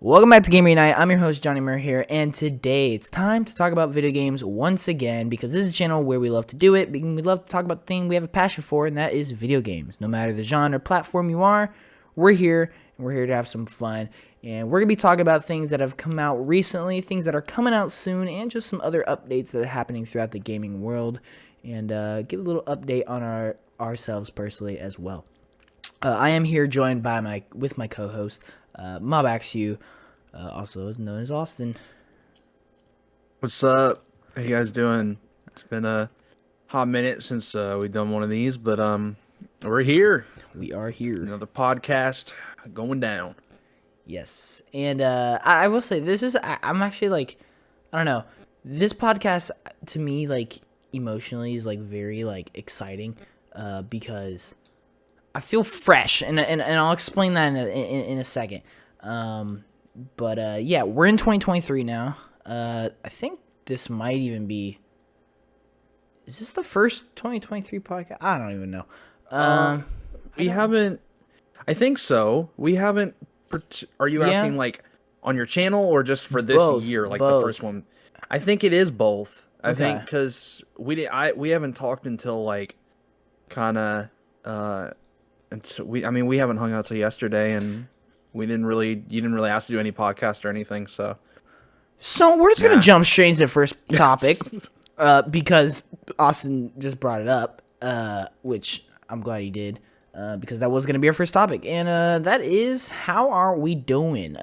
Welcome back to Gamer Night. I'm your host G.A.M.E.R here, and today it's time to talk about video games once again because this is a channel where we love to do it. We love to talk about the thing we have a passion for, and that is video games. No matter the genre or platform you are, we're here, and we're here to have some fun. And we're going to be talking about things that have come out recently, things that are coming out soon, and just some other updates that are happening throughout the gaming world, and give a little update on ourselves personally as well. I am here joined by my co-host, Mobaxu, also is known as Austin. What's up? How you guys doing? It's been a hot minute since we've done one of these, but we're here. We are here. Another podcast going down. Yes, and I will say this is I'm actually like, I don't know, this podcast to me like emotionally is like very like exciting, because I feel fresh, and I'll explain that in a second. But yeah, we're in 2023 now. I think this might even be. Is this the first 2023 podcast? I don't even know. We haven't. I think so. We haven't. Are you asking like on your channel or just for this year, like both. the first one? I think it is both. I Okay. think because we haven't talked until like kind of and so we haven't hung out till yesterday, and you didn't really ask to do any podcast or anything, so we're just gonna jump straight into the first topic, because Austin just brought it up, which I'm glad he did, because that was gonna be our first topic, and that is how are we doing?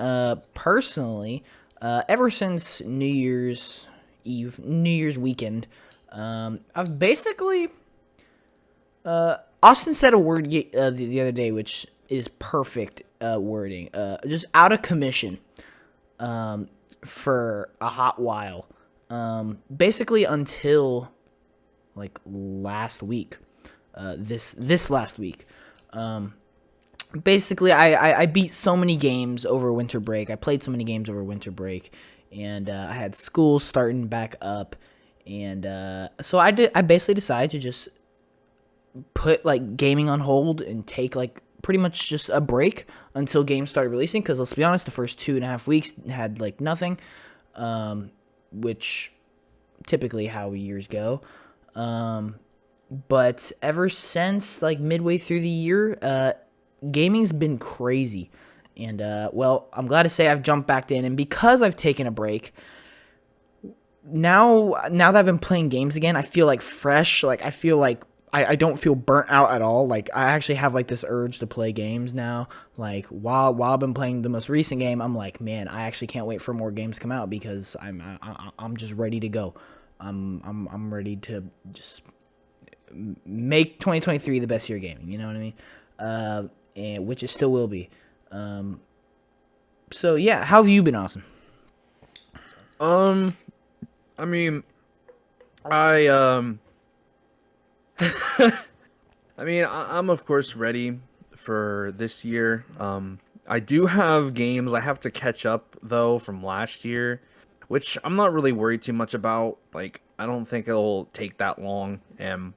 Personally, ever since New Year's weekend, I've basically Austin said a word the other day, which is perfect wording. Just out of commission for a hot while. Basically until like last week. This last week. Basically, I beat so many games over winter break. I played so many games over winter break, and I had school starting back up, and so I basically decided to just put like gaming on hold and take like pretty much just a break until games started releasing, because let's be honest, the first 2.5 weeks had like nothing, which typically how years go, but ever since like midway through the year, gaming's been crazy, and well, I'm glad to say I've jumped back in, and because I've taken a break, now that I've been playing games again, I feel like fresh. Like I feel like I don't feel burnt out at all. Like I actually have like this urge to play games now. Like while I've been playing the most recent game, I'm like, man, I actually can't wait for more games to come out, because I'm just ready to go. I'm ready to just make 2023 the best year of gaming. You know what I mean? And which it still will be. So yeah, how have you been, Awesome? I mean, I I'm of course ready for this year. I do have games I have to catch up though from last year, which I'm not really worried too much about. Like, I don't think it'll take that long. And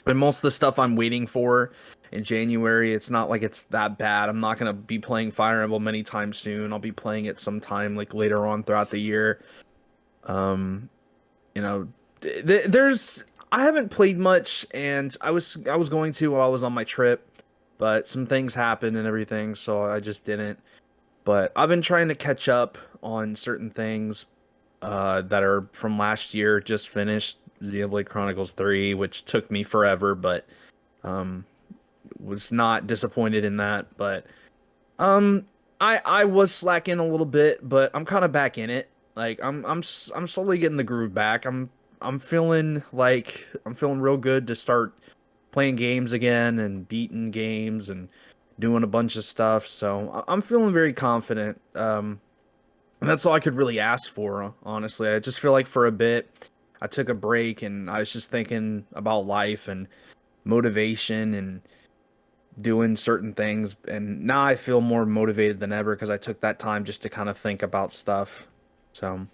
most of the stuff I'm waiting for in January, it's not like it's that bad. I'm not gonna be playing Fire Emblem anytime soon. I'll be playing it sometime like later on throughout the year. Um, you know, there's I haven't played much, and I was going to while I was on my trip, but some things happened and everything, so I just didn't. But I've been trying to catch up on certain things that are from last year. Just finished Xenoblade Chronicles 3, which took me forever, but was not disappointed in that. But I was slacking a little bit, but I'm kind of back in it. Like I'm slowly getting the groove back. I'm feeling real good to start playing games again and beating games and doing a bunch of stuff. So I'm feeling very confident. And that's all I could really ask for, honestly. I just feel like for a bit I took a break and I was just thinking about life and motivation and doing certain things, and now I feel more motivated than ever because I took that time just to kind of think about stuff. So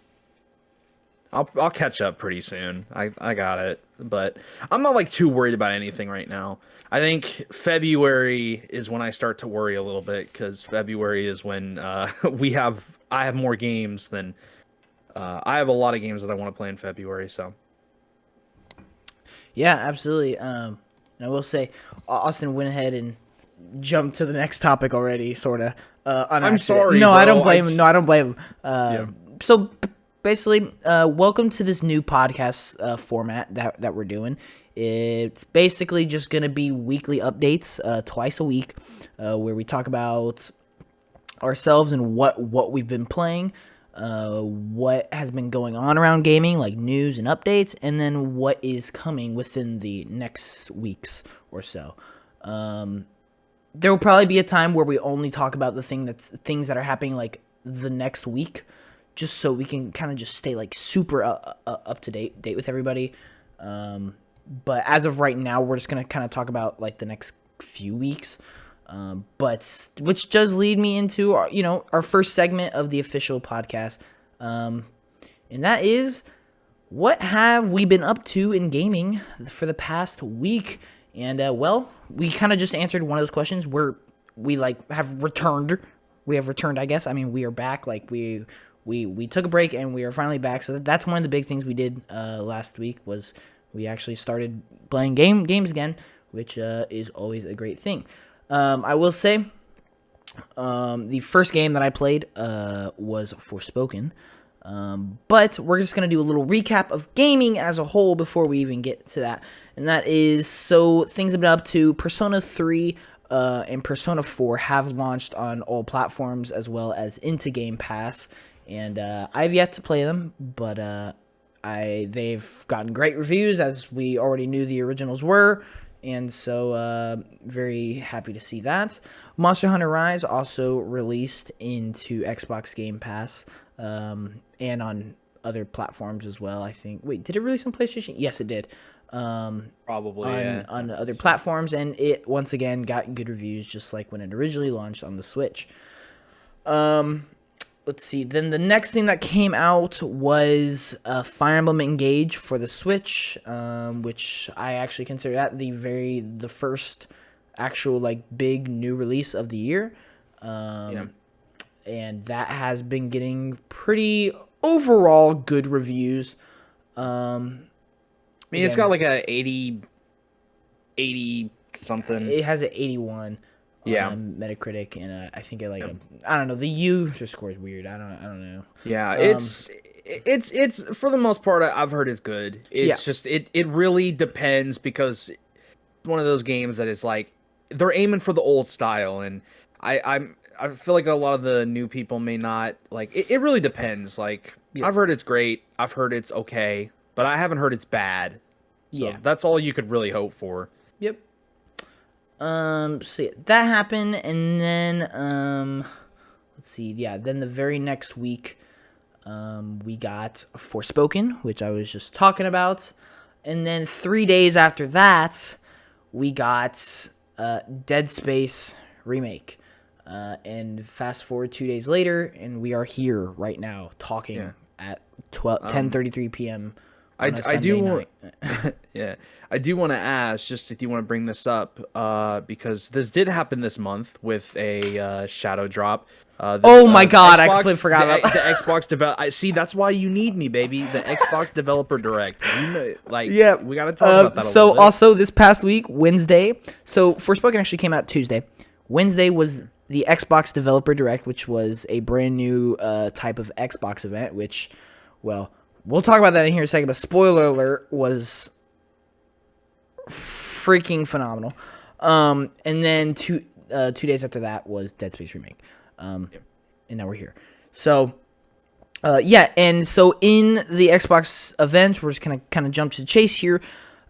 I'll catch up pretty soon. I got it. but I'm not like too worried about anything right now. I think February is when I start to worry a little bit because February is when I have more games than I have a lot of games that I want to play in February. So Yeah, absolutely. And I will say, Austin went ahead and jumped to the next topic already, sort of. On I'm accident. sorry, No, I don't bro. blame him. No, I don't blame him. Yeah. So basically, welcome to this new podcast format that we're doing. It's basically just gonna be weekly updates, twice a week, where we talk about ourselves and what we've been playing, what has been going on around gaming, like news and updates, and then what is coming within the next weeks or so. There will probably be a time where we only talk about things that are happening like the next week, just so we can kind of just stay like super up to date with everybody. But as of right now, we're just gonna kind of talk about like the next few weeks. But which does lead me into our first segment of the official podcast, and that is what have we been up to in gaming for the past week. And well, we kind of just answered one of those questions where we have returned. We have returned, I guess. I mean, we are back. Like we took a break and we are finally back. So that's one of the big things we did last week was we actually started playing games again, which is always a great thing. I will say, the first game that I played was Forspoken. But we're just going to do a little recap of gaming as a whole before we even get to that. And that is, so things have been up to Persona 3 and Persona 4 have launched on all platforms as well as into Game Pass. And I've yet to play them, but they've gotten great reviews, as we already knew the originals were. And so, very happy to see that. Monster Hunter Rise also released into Xbox Game Pass, and on other platforms as well, I think. Wait, did it release on PlayStation? Yes, it did. Probably, on other platforms, and it, once again, got good reviews, just like when it originally launched on the Switch. Let's see. Then the next thing that came out was Fire Emblem Engage for the Switch, which I actually consider that the first actual like big new release of the year. And that has been getting pretty overall good reviews. I mean, it's got like a 80 something. It has an 81. Metacritic, and I think I don't know, the user score is weird. I don't know. Yeah, it's for the most part I've heard it's good. It's just it really depends because it's one of those games that is like they're aiming for the old style, and I feel like a lot of the new people may not like it. It really depends. Like I've heard it's great, I've heard it's okay, but I haven't heard it's bad. So that's all you could really hope for. Yep. So that happened, and then let's see, then the very next week, we got Forspoken, which I was just talking about, and then 3 days after that, we got Dead Space Remake, and fast forward 2 days later, and we are here right now talking at 10:33 p.m. I do want I do want to ask, just if you want to bring this up, because this did happen this month with a shadow drop. Oh my god, I completely forgot about the Xbox developer. See, that's why you need me, baby. The Xbox Developer Direct. You know, we got to talk about that a little bit. Also, this past week, Wednesday, so Forspoken actually came out Tuesday. Wednesday was the Xbox Developer Direct, which was a brand new type of Xbox event, which, well, we'll talk about that in here in a second, but spoiler alert, was freaking phenomenal. And then two days after that was Dead Space Remake. And now we're here. So, and so in the Xbox event, we're just gonna kind of jump to the chase here.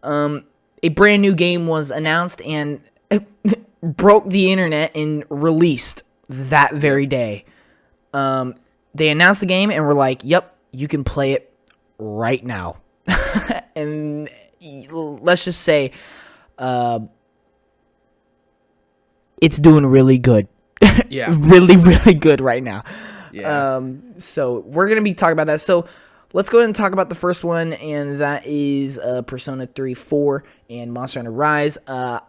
A brand new game was announced and broke the internet and released that very day. They announced the game and were like, "Yep, you can play it right now." And let's just say, it's doing really good. Yeah. Really, really good right now. Yeah. So we're going to be talking about that. So let's go ahead and talk about the first one, and that is Persona 3, 4, and Monster Hunter Rise. I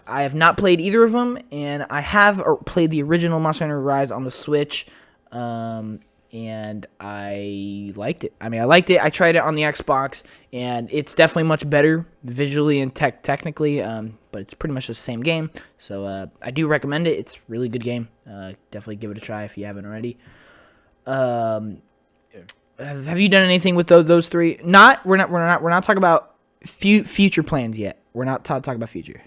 have not played either of them, and I have played the original Monster Hunter Rise on the Switch, and I liked it. I liked it. I tried it on the Xbox, and it's definitely much better visually and technically, but it's pretty much the same game. So I do recommend it. It's a really good game. Definitely give it a try if you haven't already. Have you done anything with those three? We're not talking about future plans yet. We're not talking about future.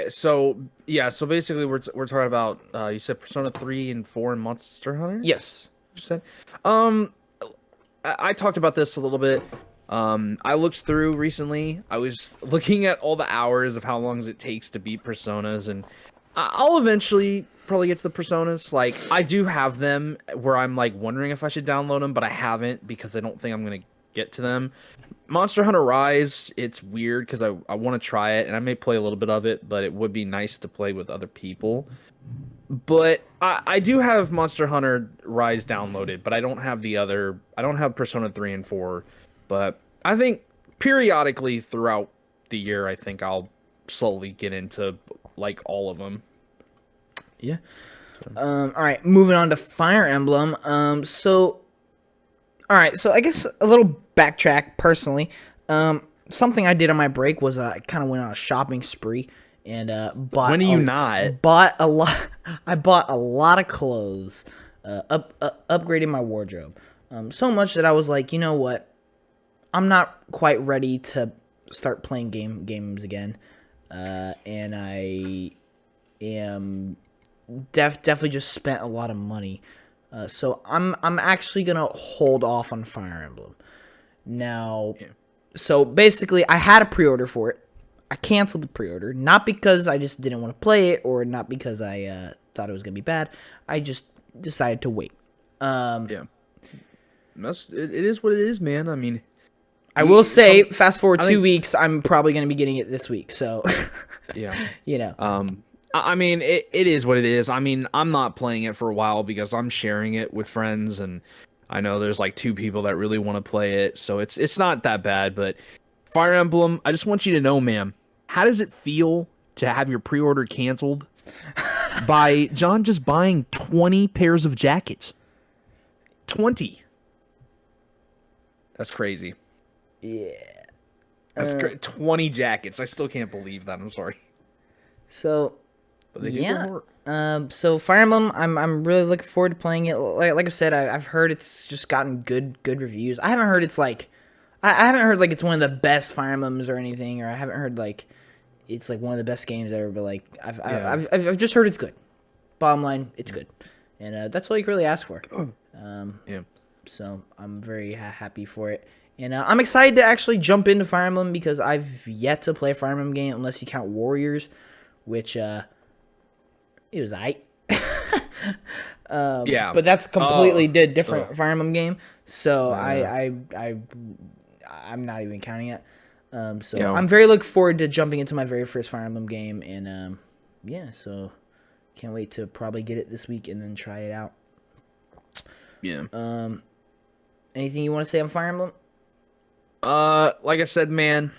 So basically we're talking about you said Persona 3 and 4 and Monster Hunter? Yes. You said? I talked about this a little bit. I looked through recently. I was looking at all the hours of how long it takes to beat Personas, and I'll eventually probably get to the Personas. Like, I do have them where I'm like wondering if I should download them, but I haven't because I don't think I'm gonna get to them. Monster Hunter Rise, it's weird because I want to try it, and I may play a little bit of it, but it would be nice to play with other people. But I do have Monster Hunter Rise downloaded, but I don't have I don't have Persona 3 and 4. But I think periodically throughout the year, I think I'll slowly get into like all of them. Yeah. All right, moving on to Fire Emblem. All right, so I guess a little backtrack personally. Something I did on my break was I kind of went on a shopping spree and bought. When are you not? Bought a lot. I bought a lot of clothes. Upgraded my wardrobe. So much that I was like, you know what? I'm not quite ready to start playing games again. And I am definitely just spent a lot of money. So I'm actually gonna hold off on Fire Emblem now. Yeah. So basically, I had a pre-order for it. I canceled the pre-order, not because I just didn't want to play it, or not because I thought it was gonna be bad. I just decided to wait. Yeah, it is what it is, man. I mean, I will say, fast forward 2 weeks, I'm probably gonna be getting it this week. So, yeah, you know. I mean, it is what it is. I mean, I'm not playing it for a while because I'm sharing it with friends, and I know there's like 2 people that really want to play it, so it's not that bad. But Fire Emblem, I just want you to know, ma'am, how does it feel to have your pre-order canceled by John just buying 20 pairs of jackets? 20. That's crazy. Yeah. That's 20 jackets. I still can't believe that. I'm sorry. So, but they do go hard. So Fire Emblem, I'm really looking forward to playing it. Like I said, I've heard it's just gotten good reviews. I haven't heard it's like, I haven't heard like it's one of the best Fire Emblems or anything, or I haven't heard like it's like one of the best games ever. But like I've just heard it's good. Bottom line, it's good, and that's all you can really ask for. Yeah. So I'm very happy for it. And I'm excited to actually jump into Fire Emblem because I've yet to play a Fire Emblem game unless you count Warriors, which it was aight. Yeah, but that's completely different Fire Emblem game. So I'm not even counting it. So yeah. I'm very looking forward to jumping into my very first Fire Emblem game, and yeah, so can't wait to probably get it this week and then try it out. Yeah. Anything you want to say on Fire Emblem? Like I said, man,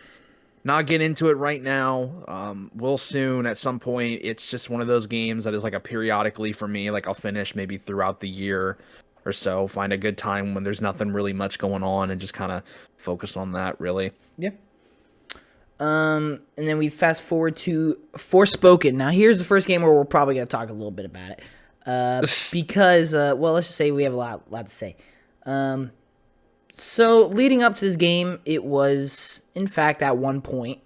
not get into it right now. We'll soon at some point. It's just one of those games that is like a periodically for me. Like I'll finish maybe throughout the year or so. Find a good time when there's nothing really much going on and just kind of focus on that. Really. Yeah. And then we fast forward to Forspoken. Now here's the first game where we're probably gonna talk a little bit about it. Because well, let's just say we have a lot to say. So, leading up to this game, it was, in fact, at one point,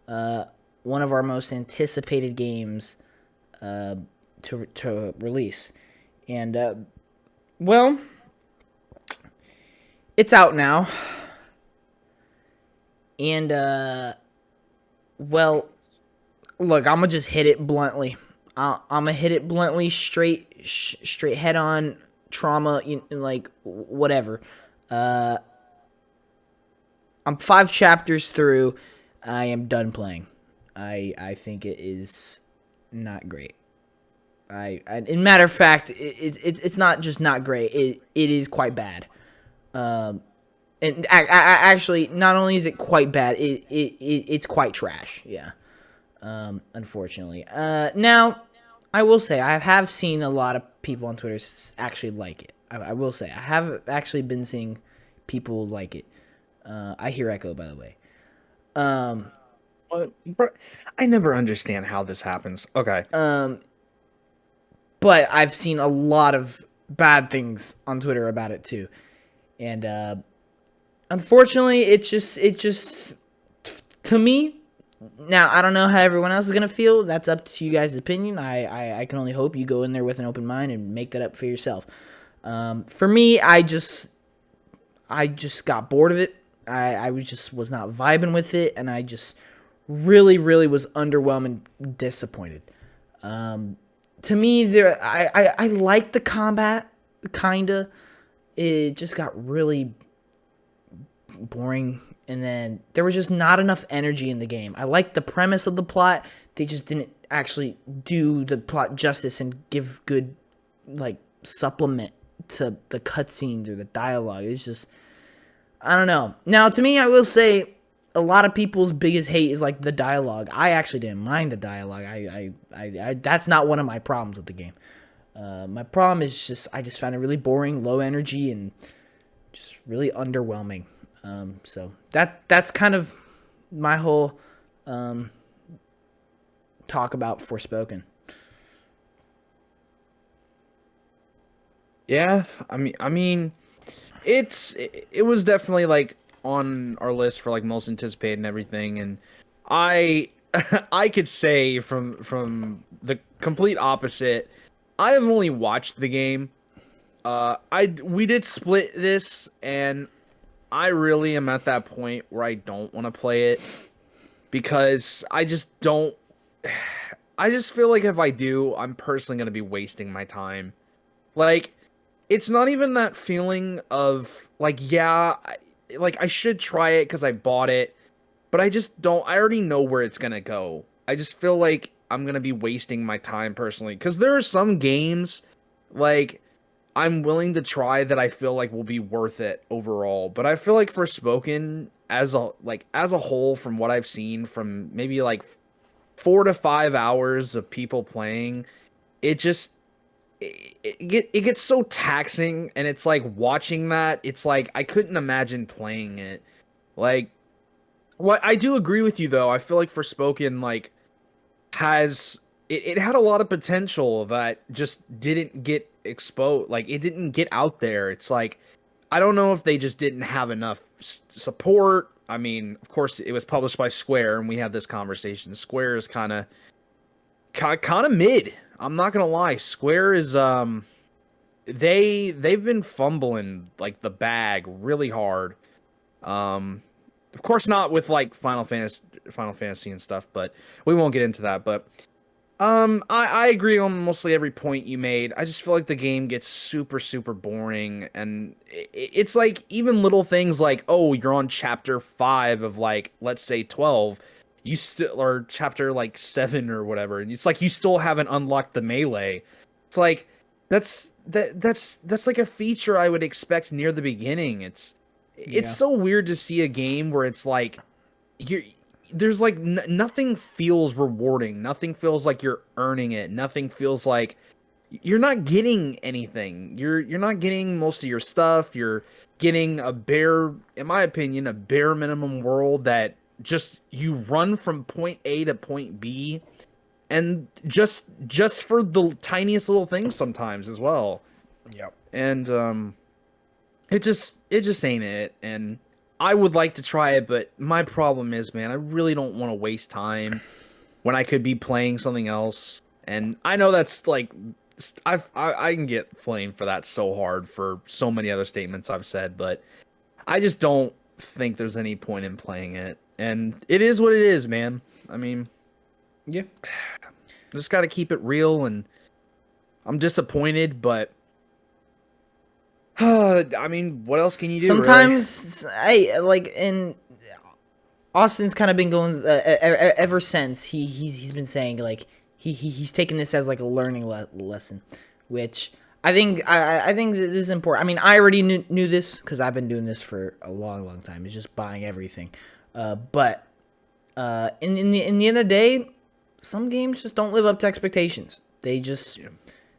one of our most anticipated games to release. And, well, it's out now. And, well, look, I'm going to just hit it bluntly. I'm going to hit it bluntly, straight head-on, trauma, like, whatever. I'm 5 chapters through. I am done playing. I think it is not great. In matter of fact, it's not just not great. It is quite bad. And actually, not only is it quite bad, it's quite trash. Yeah. Unfortunately. Now, I will say I have seen a lot of people on Twitter actually like it. I will say I have actually been seeing people like it. I hear echo, by the way. Um, Bro, I never understand how this happens. Okay. um, but I've seen a lot of bad things on Twitter about it too, and unfortunately, it just to me. Now, I don't know how everyone else is gonna feel. That's up to you guys' opinion. I can only hope you go in there with an open mind and make that up for yourself. For me, I just got bored of it. I was not vibing with it, and I just really was underwhelmed and disappointed. To me, I like the combat, kinda. It just got really boring, and then there was just not enough energy in the game. I liked the premise of the plot. They just didn't actually do the plot justice and give good, like, supplement to the cutscenes or the dialogue. It's just, I don't know. Now, to me, I will say a lot of people's biggest hate is like the dialogue. I actually didn't mind the dialogue. I that's not one of my problems with the game. My problem is just I just found it really boring, low energy, and just really underwhelming. So that's kind of my whole talk about Forspoken. Yeah, it was definitely like on our list for like most anticipated and everything, and I I could say from the complete opposite. I have only watched the game. We did split this, and I really am at that point where I don't want to play it because I just don't. I just feel like if I do, I'm personally gonna be wasting my time. Like, it's not even that feeling of like, yeah, like I should try it because I bought it, but I just don't. I already know where it's gonna go. I just feel like I'm gonna be wasting my time personally because there are some games like I'm willing to try that I feel like will be worth it overall. But I feel like Forspoken as a whole, from what I've seen from maybe like 4 to 5 hours of people playing, it just it gets so taxing, and it's like watching that, it's like I couldn't imagine playing it. Like, what I do agree with you though, I feel like Forspoken like has it had a lot of potential that just didn't get exposed, like it didn't get out there. It's like I don't know if they just didn't have enough support. I mean, of course it was published by Square, and we had this conversation. Square is kind of mid. I'm not gonna lie. Square is they've been fumbling like the bag really hard. Of course not with like Final Fantasy and stuff, but we won't get into that. But I agree on mostly every point you made. I just feel like the game gets super boring, and it's like even little things like, oh, you're on chapter 5 of like, let's say 12, you still, or chapter like 7 or whatever, and it's like you still haven't unlocked the melee. It's like that's like a feature I would expect near the beginning. It's Yeah. so weird to see a game where it's like you're there's like nothing feels rewarding. Nothing feels like you're earning it. Nothing feels like you're not getting anything. You're not getting most of your stuff. You're getting a bare, in my opinion, a bare minimum world that just you run from point A to point B, and just for the tiniest little things sometimes as well. Yep. And it just ain't it. And I would like to try it, but my problem is, man, I really don't want to waste time when I could be playing something else. And I know that's like I can get flamed for that so hard for so many other statements I've said, but I just don't think there's any point in playing it. And it is what it is, man. I mean, Yeah. just got to keep it real, and I'm disappointed, but I mean, what else can you do, really? Sometimes I like, and Austin's kind of been going ever since he's been saying like he's taking this as like a learning lesson, which I think that this is important. I mean, I already knew this because I've been doing this for a long time. It's just buying everything. But in the end of the day, some games just don't live up to expectations. They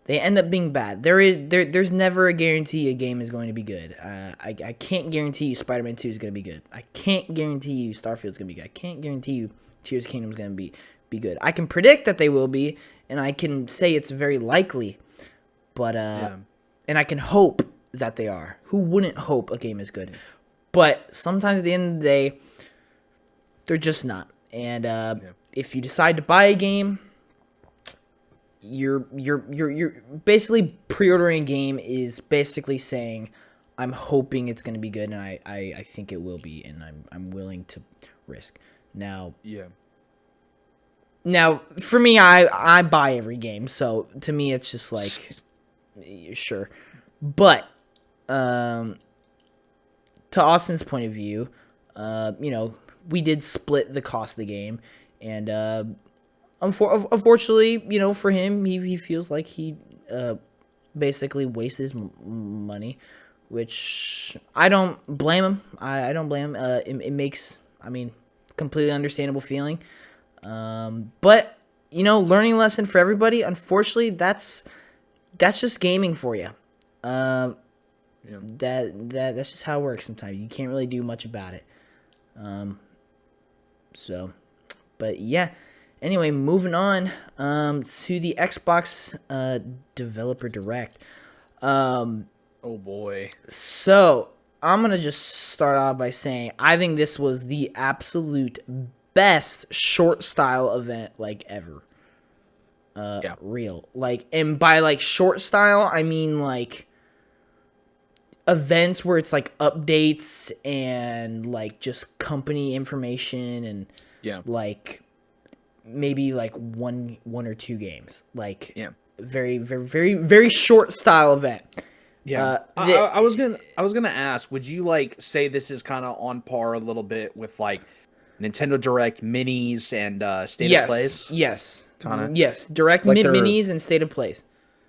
end up being bad. There's never a guarantee a game is going to be good. I can't guarantee you Spider-Man 2 is going to be good. I can't guarantee you Starfield's going to be good. I can't guarantee you Tears of the Kingdom is going to be good. I can predict that they will be, and I can say it's very likely. But and I can hope that they are. Who wouldn't hope a game is good? But sometimes at the end of the day, they're just not. And if you decide to buy a game, you're basically pre-ordering a game is basically saying, I'm hoping it's going to be good, and I think it will be, and I'm willing to risk. Now, for me, I buy every game, so to me it's just like, sure. But to Austin's point of view, we did split the cost of the game, and unfortunately, for him, he feels like he basically wasted his money, which I don't blame him. I don't blame him. It makes, completely understandable feeling. But learning lesson for everybody. Unfortunately, that's just gaming for you. That's just how it works sometimes. You can't really do much about it. But yeah. Anyway, moving on to the Xbox Developer Direct. Oh boy. So I'm gonna just start off by saying I think this was the absolute best short style event ever. Real. And by short style, I mean events where it's updates and just company information and maybe one or two games. Very, very, very, very short style event. Yeah. I was gonna ask, would you say this is kind of on par a little bit with Nintendo Direct minis and State of Plays? Yes. Kinda. Yes. Direct minis and State of Plays.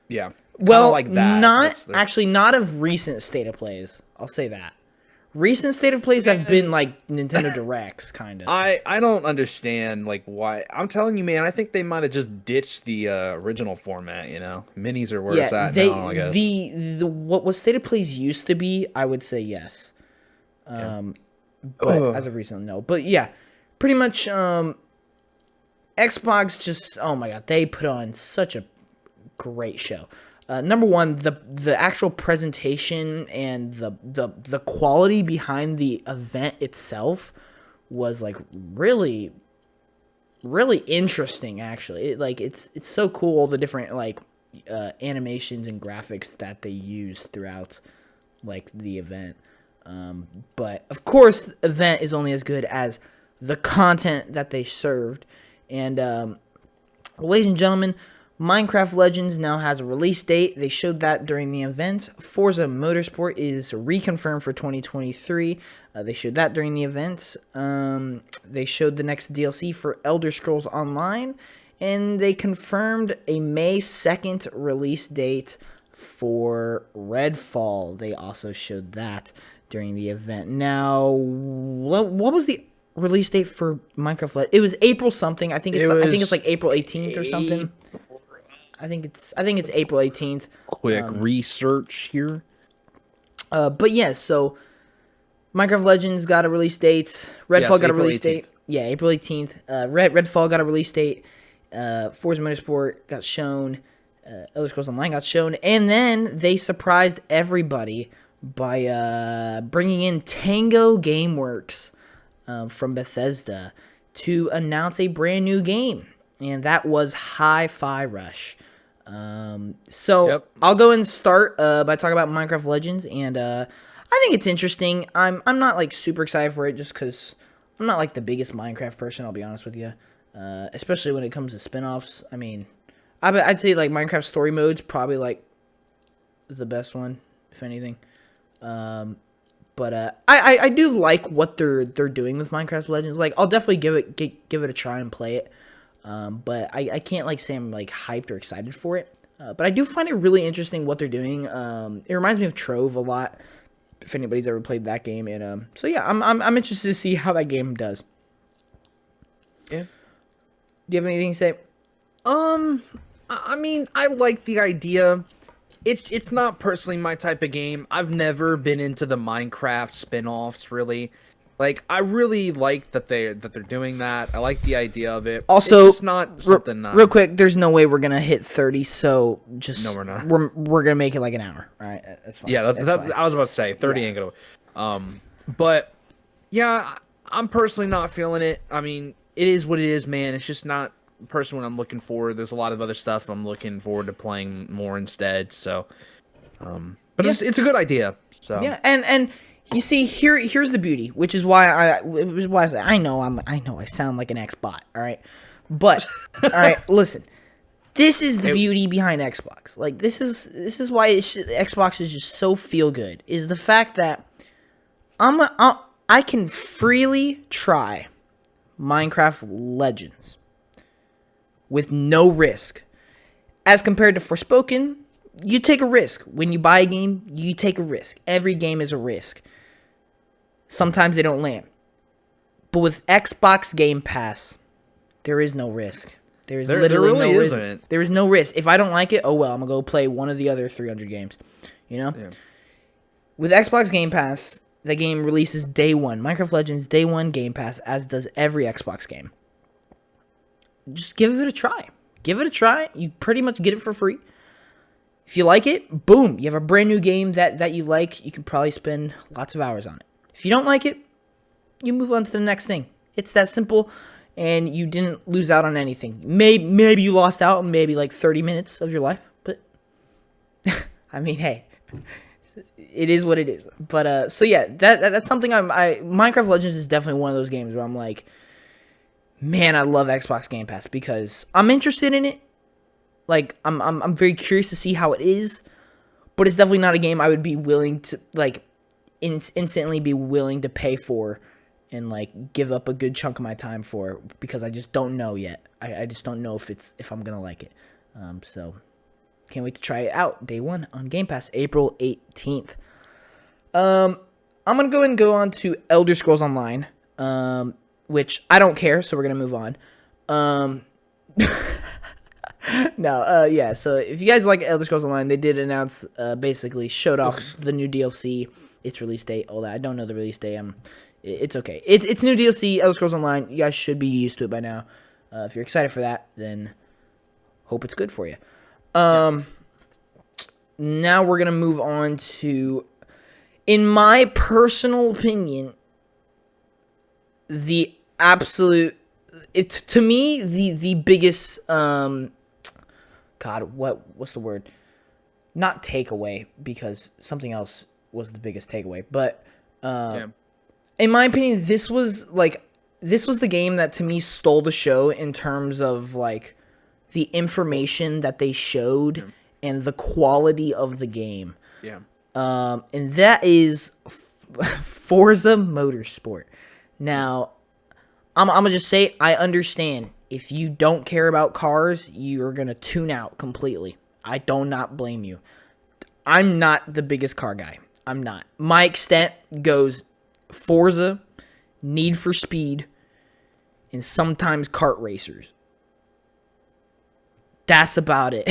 Yeah. Well, like that. Not of recent State of Plays. I'll say that. Recent State of Plays have been Nintendo Directs, kind of. I don't understand why. I'm telling you, man. I think they might have just ditched the original format. Minis are where it's at now. I guess the what State of Plays used to be, I would say yes. But as of recently, no. But yeah, pretty much. Xbox just, oh my god, they put on such a great show. Number one, the actual presentation and the quality behind the event itself was really, really interesting. Actually, it's so cool, the different animations and graphics that they use throughout the event. But of course, the event is only as good as the content that they served. And ladies and gentlemen, Minecraft Legends now has a release date. They showed that during the event. Forza Motorsport is reconfirmed for 2023. They showed that during the event. They showed the next DLC for Elder Scrolls Online. And they confirmed a May 2nd release date for Redfall. They also showed that during the event. Now, what was the release date for Minecraft? It was April something. I think it's April 18th or something. I think it's April 18th. Quick research here. But yeah, so Minecraft Legends got a release date. Redfall got a release date. Yeah, April 18th. Redfall got a release date. Forza Motorsport got shown. Elder Scrolls Online got shown, and then they surprised everybody by bringing in Tango Gameworks from Bethesda to announce a brand new game, and that was Hi-Fi Rush. So I'll go and start by talking about Minecraft Legends, and I think it's interesting. I'm not super excited for it just because I'm not the biggest Minecraft person. I'll be honest with you, especially when it comes to spin-offs. I mean, I'd say Minecraft Story Mode's probably the best one, if anything. But I do like what they're doing with Minecraft Legends. I'll definitely give it a try and play it. But I can't say I'm hyped or excited for it. But I do find it really interesting what they're doing. It reminds me of Trove a lot, if anybody's ever played that game. And so yeah, I'm interested to see how that game does. Yeah. Do you have anything to say? I mean, I like the idea. It's not personally my type of game. I've never been into the Minecraft spin-offs really. Like I really like that they're doing that. I like the idea of it. Also, it's just not something real quick, there's no way we're gonna hit 30, so just no, we're not. We're gonna make it like an hour. All right, that's fine. Yeah, that's fine. I was about to say 30 ain't gonna. But yeah, I'm personally not feeling it. I mean, it is what it is, man. It's just not personally what I'm looking for. There's a lot of other stuff I'm looking forward to playing more instead. So, but Yeah. it's a good idea. So Yeah, and you see, here's the beauty, which is why I say, I know I sound like an Xbot, all right, but all right, listen, this is the beauty behind Xbox. Like this is why Xbox is just so feel good. Is the fact that I can freely try Minecraft Legends with no risk, as compared to Forspoken. You take a risk. When you buy a game, you take a risk. Every game is a risk. Sometimes they don't land. But with Xbox Game Pass, there is no risk. There is literally really no isn't. risk. There is no risk. If I don't like it, oh well, I'm going to go play one of the other 300 games. You know? Yeah. With Xbox Game Pass, the game releases day one. Minecraft Legends, day one Game Pass, as does every Xbox game. Just give it a try. Give it a try. You pretty much get it for free. If you like it, boom, you have a brand new game that you like. You can probably spend lots of hours on it. If you don't like it, you move on to the next thing. It's that simple, and you didn't lose out on anything. Maybe you lost out on maybe like 30 minutes of your life, but I mean, hey, it is what it is. But so yeah, that's something Minecraft Legends is definitely one of those games where I'm like, man, I love Xbox Game Pass because I'm interested in it. Like I'm very curious to see how it is, but it's definitely not a game I would be willing to like instantly be willing to pay for and like give up a good chunk of my time for, because I just don't know yet. I just don't know if I'm gonna like it. So can't wait to try it out. Day one on Game Pass, April 18th. I'm gonna go ahead and go on to Elder Scrolls Online, which I don't care, so we're gonna move on. No, yeah, so if you guys like Elder Scrolls Online, they did announce, basically showed off the new DLC, its release date, all that. I don't know the release date. It's okay. It's new DLC, Elder Scrolls Online. You guys should be used to it by now. If you're excited for that, then hope it's good for you. Now we're going to move on to, in my personal opinion, the absolute, to me, the biggest, God, what's the word? Not takeaway, because something else was the biggest takeaway. But in my opinion, this was the game that to me stole the show in terms of like the information that they showed and the quality of the game. Yeah. And that is Forza Motorsport. Now, I'm gonna just say, I understand. If you don't care about cars, you're going to tune out completely. I do not blame you. I'm not the biggest car guy. I'm not. My extent goes Forza, Need for Speed, and sometimes kart racers. That's about it.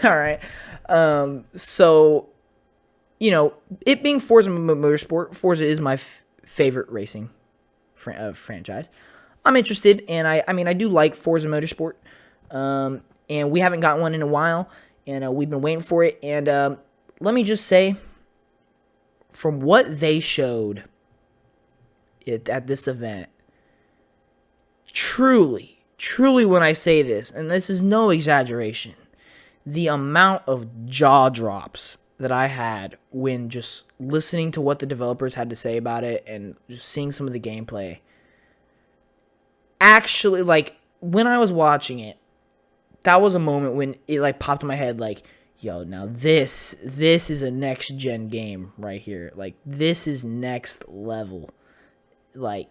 All right. So, you know, it being Forza Motorsport, Forza is my favorite racing franchise. I'm interested, and I mean, I do like Forza Motorsport, and we haven't got one in a while, and we've been waiting for it, and let me just say, from what they showed at this event, truly, when I say this, and this is no exaggeration, the amount of jaw drops that I had when just listening to what the developers had to say about it, and just seeing some of the gameplay, actually, like, when I was watching it, that was a moment when it, like, popped in my head, like, yo, now this is a next-gen game right here. Like, this is next level. Like,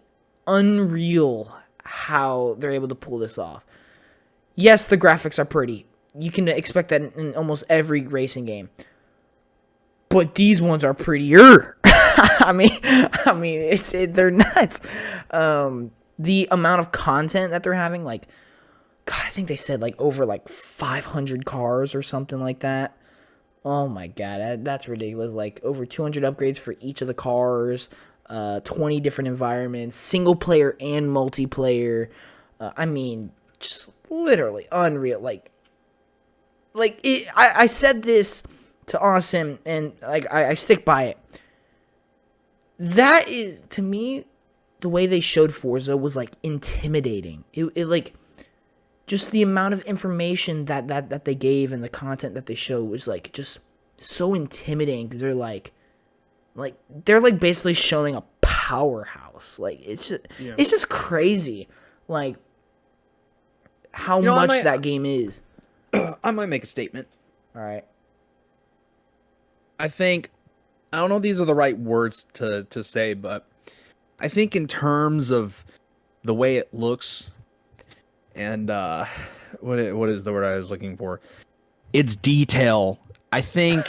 unreal how they're able to pull this off. Yes, the graphics are pretty. you can expect that in almost every racing game. But these ones are prettier. They're nuts. The amount of content that they're having, like, God, I think they said like over like 500 cars or something like that. Oh my God, that's ridiculous. Like over 200 upgrades for each of the cars, 20 different environments, single player and multiplayer. Just literally unreal. I said this to Austin, and like I stick by it. That is, to me, the way they showed Forza was like intimidating. It like just the amount of information that they gave and the content that they showed was like just so intimidating, because they're basically showing a powerhouse. Like it's just crazy, like how much that game is. I might make a statement. All right. I don't know if these are the right words to say, but I think in terms of the way it looks and what is the word I was looking for? It's detail. I think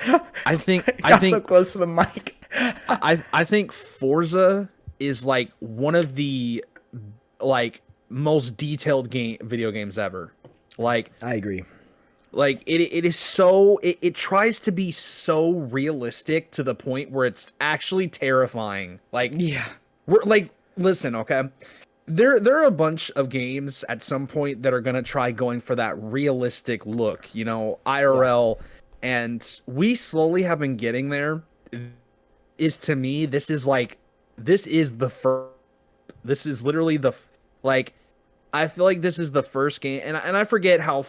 So close to the mic. I think Forza is like one of the like most detailed video games ever. Like, I agree. Like it is so it tries to be so realistic to the point where it's actually terrifying. Like, yeah, we're like, listen, okay, there are a bunch of games at some point that are gonna try going for that realistic look, you know, IRL, and we slowly have been getting there. To me, this is the first. This is literally like, I feel like this is the first game, and I forget how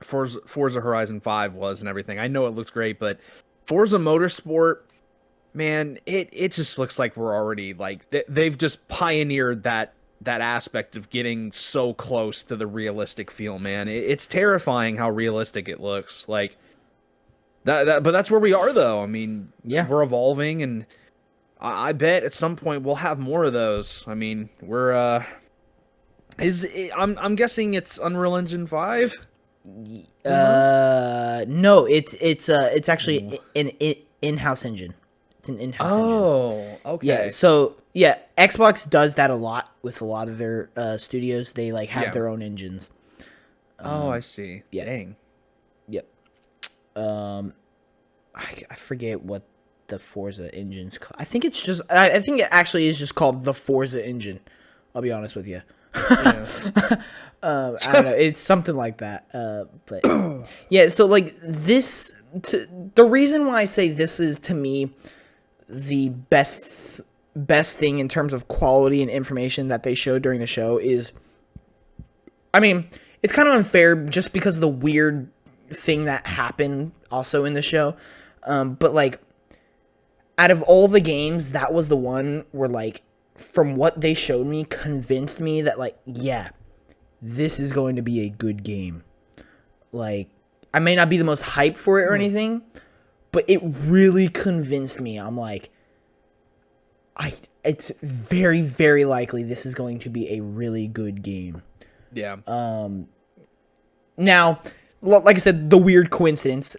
Forza Horizon 5 was and everything. I know it looks great, but Forza Motorsport, man, it just looks like we're already like they've just pioneered that aspect of getting so close to the realistic feel, man. It's terrifying how realistic it looks. Like but that's where we are, though. I mean, we're evolving, and I bet at some point we'll have more of those. I mean, I'm guessing it's Unreal Engine 5. No, it's actually an in-house engine. It's an in-house engine. Oh, okay. Yeah, so Xbox does that a lot with a lot of their studios. They like have their own engines. I see. Yeah. Dang. Yep. I forget what the Forza engine's called. I think it's just. I think it actually is just called the Forza engine. I'll be honest with you. Yeah. I don't know. It's something like that. But yeah. So like this, the reason why I say this is to me the best thing in terms of quality and information that they showed during the show is, I mean, it's kind of unfair just because of the weird thing that happened also in the show. But like, out of all the games, that was the one where like, from what they showed me, convinced me that like, yeah, this is going to be a good game. Like, I may not be the most hyped for it or anything, but it really convinced me. I'm like, it's very, very likely this is going to be a really good game. Yeah. Now, like I said, the weird coincidence,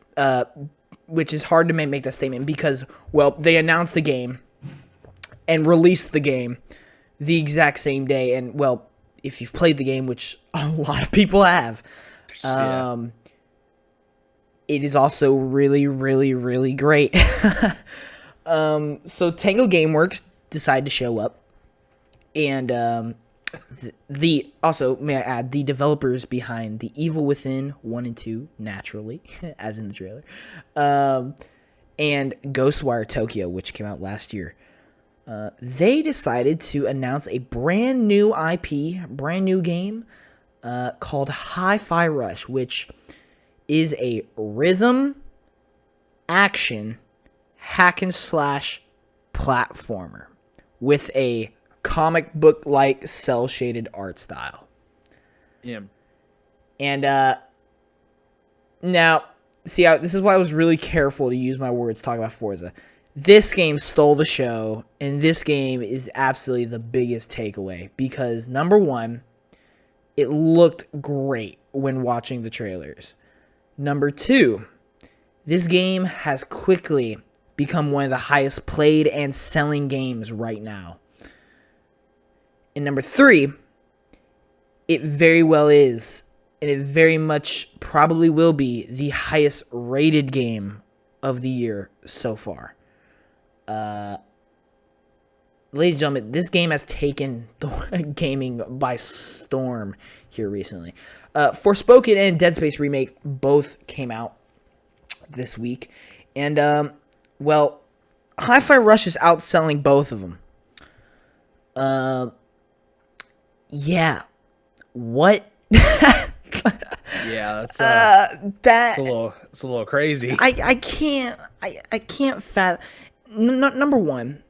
which is hard to make that statement because, well, they announced the game and released the game the exact same day. And, well, if you've played the game, which a lot of people have, it is also really, really, really great. So Tango Gameworks decided to show up, and also, may I add, the developers behind The Evil Within 1 and 2, naturally, as in the trailer, and Ghostwire Tokyo, which came out last year. They decided to announce a brand new IP, brand new game, called Hi-Fi Rush, which is a rhythm action hack and slash platformer with a comic book like cell shaded art style. Yeah. And now, see, this is why I was really careful to use my words talking about Forza. This game stole the show, and this game is absolutely the biggest takeaway because, number one, It looked great when watching the trailers. Number 2, this game has quickly become one of the highest played and selling games right now. And number 3, it very well is, and it very much probably will be, the highest rated game of the year so far. Ladies and gentlemen, this game has taken the gaming by storm here recently. Forspoken and Dead Space Remake both came out this week. And, well, Hi-Fi Rush is outselling both of them. Yeah. What? Yeah, That it's a little crazy. I can't fathom. Number one,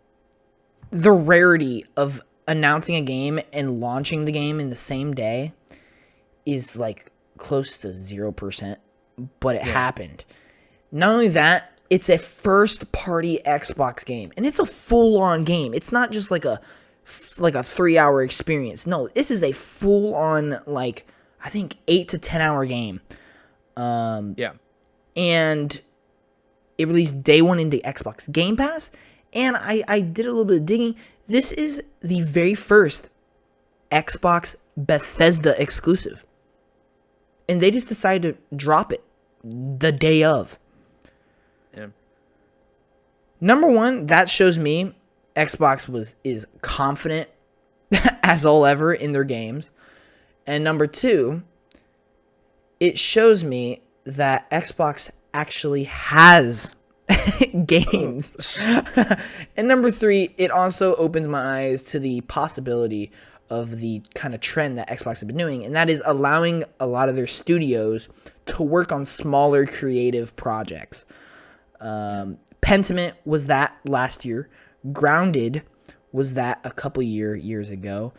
the rarity of announcing a game and launching the game in the same day is like close to 0%, but it happened. Not only that, it's a first-party Xbox game, and it's a full-on game. It's not just like a 3-hour experience. No, this is a full-on, like, I think 8 to 10 hour game. Yeah. And it released day one into Xbox Game Pass. And I did a little bit of digging. This is the very first Xbox Bethesda exclusive. And they just decided to drop it the day of. Yeah. Number one, that shows me Xbox is confident as all ever in their games. And number two, it shows me that Xbox actually has games. And number three, it also opens my eyes to the possibility of the kind of trend that Xbox has been doing, and that is allowing a lot of their studios to work on smaller creative projects. Pentiment was that last year. Grounded was that a couple years ago.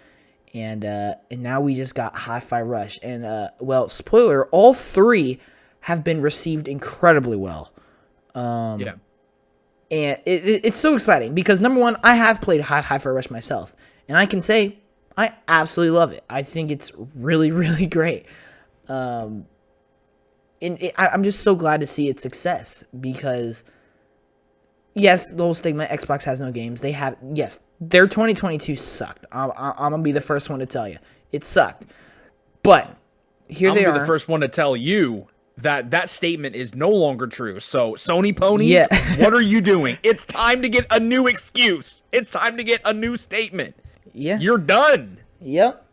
And now we just got Hi-Fi Rush. And, well, spoiler, all three have been received incredibly well. Yeah. And it's so exciting because, number one, I have played Hi-Fi Rush myself. And I can say I absolutely love it. I think it's really, really great. I'm just so glad to see its success because, yes, the whole stigma, Xbox has no games. They have, yes, their 2022 sucked. I'm going to be the first one to tell you. It sucked. But here I'm they gonna are. be the first one to tell you that statement is no longer true. So, Sony ponies, what are you doing? It's time to get a new excuse. It's time to get a new statement. Yeah. You're done. Yep.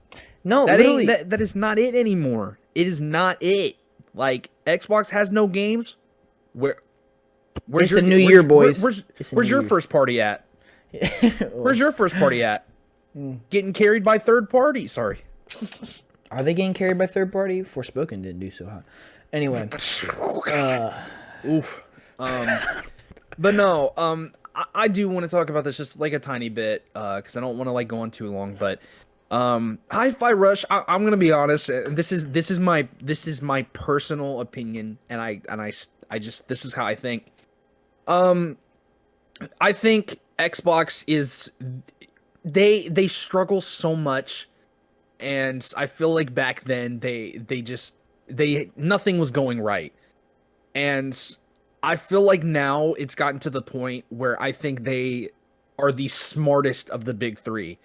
No, That literally. that is not it anymore. It is not it. Like, Xbox has no games. Where's It's a new year, boys. Where's your first party at? Where's your first party at? Getting carried by third party. Sorry. Are they getting carried by third party? Forspoken didn't do so hot. Anyway. Oof. But no, I do want to talk about this just like a tiny bit, because I don't want to like go on too long. But Hi-Fi Rush, I'm gonna be honest. This is my personal opinion, and I just this is how I think. I think Xbox is they struggle so much, and I feel like back then they nothing was going right, and I feel like now it's gotten to the point where I think they are the smartest of the big three.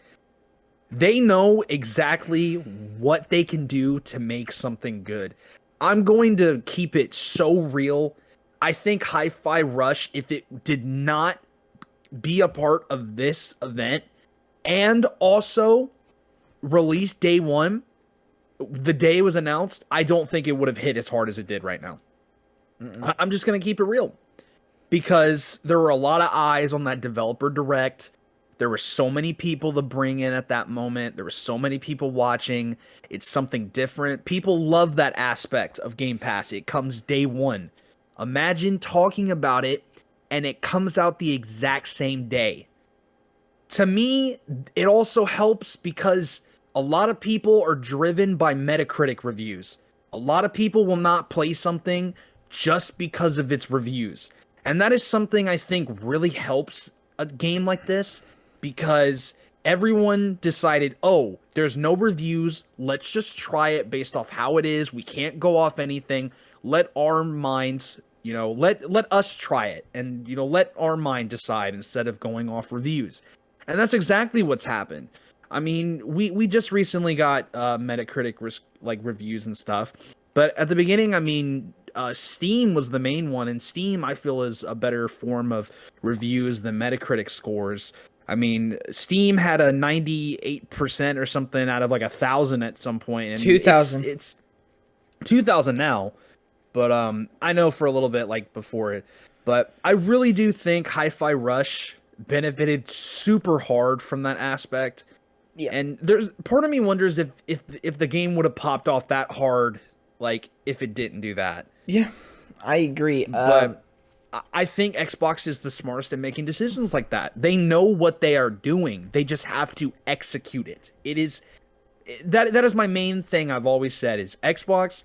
They know exactly what they can do to make something good. I'm going to keep it so real. I think Hi-Fi Rush, if it did not be a part of this event and also release day one, the day it was announced, I don't think it would have hit as hard as it did right now. I'm just going to keep it real because there were a lot of eyes on that developer direct. There were so many people to bring in at that moment. There were so many people watching. It's something different. People love that aspect of Game Pass. It comes day one. Imagine talking about it and it comes out the exact same day. To me, it also helps because a lot of people are driven by Metacritic reviews. A lot of people will not play something just because of its reviews. And that is something I think really helps a game like this because everyone decided, oh, there's no reviews. Let's just try it based off how it is. We can't go off anything. Let our minds, let us try it, and let our mind decide instead of going off reviews. And that's exactly what's happened. I mean, we just recently got Metacritic reviews and stuff, but at the beginning, I mean, Steam was the main one, and Steam I feel is a better form of reviews than Metacritic scores. I mean, Steam had a 98% or something out of like 1,000 at some point, and 2,000. It's 2,000 now, but I know for a little bit like before it. But I really do think Hi-Fi Rush benefited super hard from that aspect. Yeah. And there's part of me wonders if the game would have popped off that hard, like if it didn't do that. Yeah, I agree. But I think Xbox is the smartest at making decisions like that. They know what they are doing. They just have to execute it. That is my main thing I've always said is Xbox,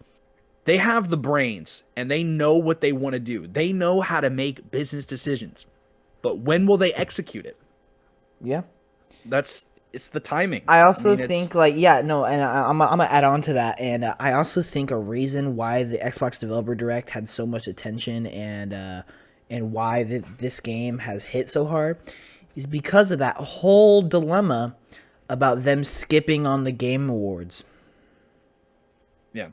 they have the brains and they know what they want to do. They know how to make business decisions. But when will they execute it? Yeah. It's the timing. I also think, and I'm gonna add on to that, and I also think a reason why the Xbox Developer Direct had so much attention and why this game has hit so hard is because of that whole dilemma about them skipping on the Game Awards. Yeah.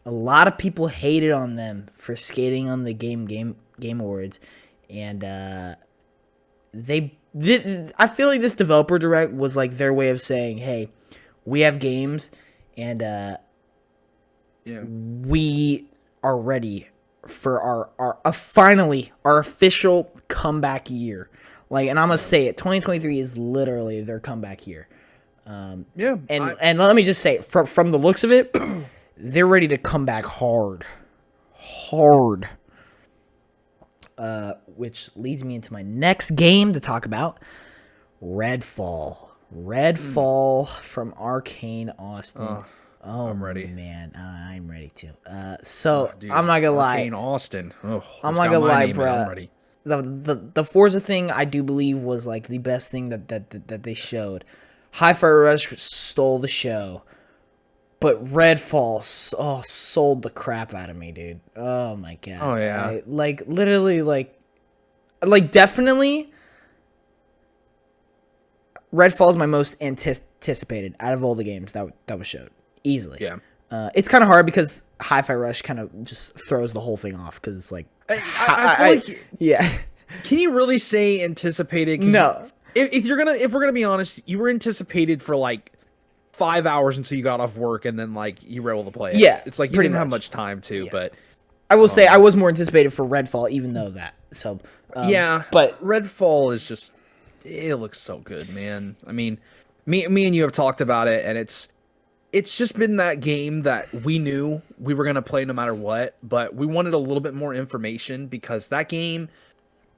A lot of people hated on them for skating on the Game Awards, and I feel like this Developer Direct was like their way of saying, hey, we have games, and we are ready for our finally our official comeback year. Like, and I'm gonna say it, 2023 is literally their comeback year. And let me just say, from the looks of it, they're ready to come back hard. Which leads me into my next game to talk about, Redfall. Redfall from Arcane Austin. Oh, I'm ready. Man, I'm ready too. Dude, I'm not gonna lie. Arcane Austin. I'm not gonna lie, bro. The Forza thing, I do believe, was like the best thing that they showed. Hi-Fi Rush stole the show, but Redfall, sold the crap out of me, dude. Oh my god. Oh yeah. Literally, definitely. Redfall is my most anticipated out of all the games that was showed, easily. Yeah. It's kind of hard because Hi-Fi Rush kind of just throws the whole thing off because it's like, I feel like yeah. Can you really say anticipated? No. If we're gonna be honest, you were anticipated for like 5 hours until you got off work, and then like you were able to play it. Yeah, it's like you didn't have much time to. Yeah. But I will say I was more anticipated for Redfall, even though that. So but Redfall is just, it looks so good, man. I mean, me and you have talked about it, and it's just been that game that we knew we were gonna play no matter what, but we wanted a little bit more information because that game,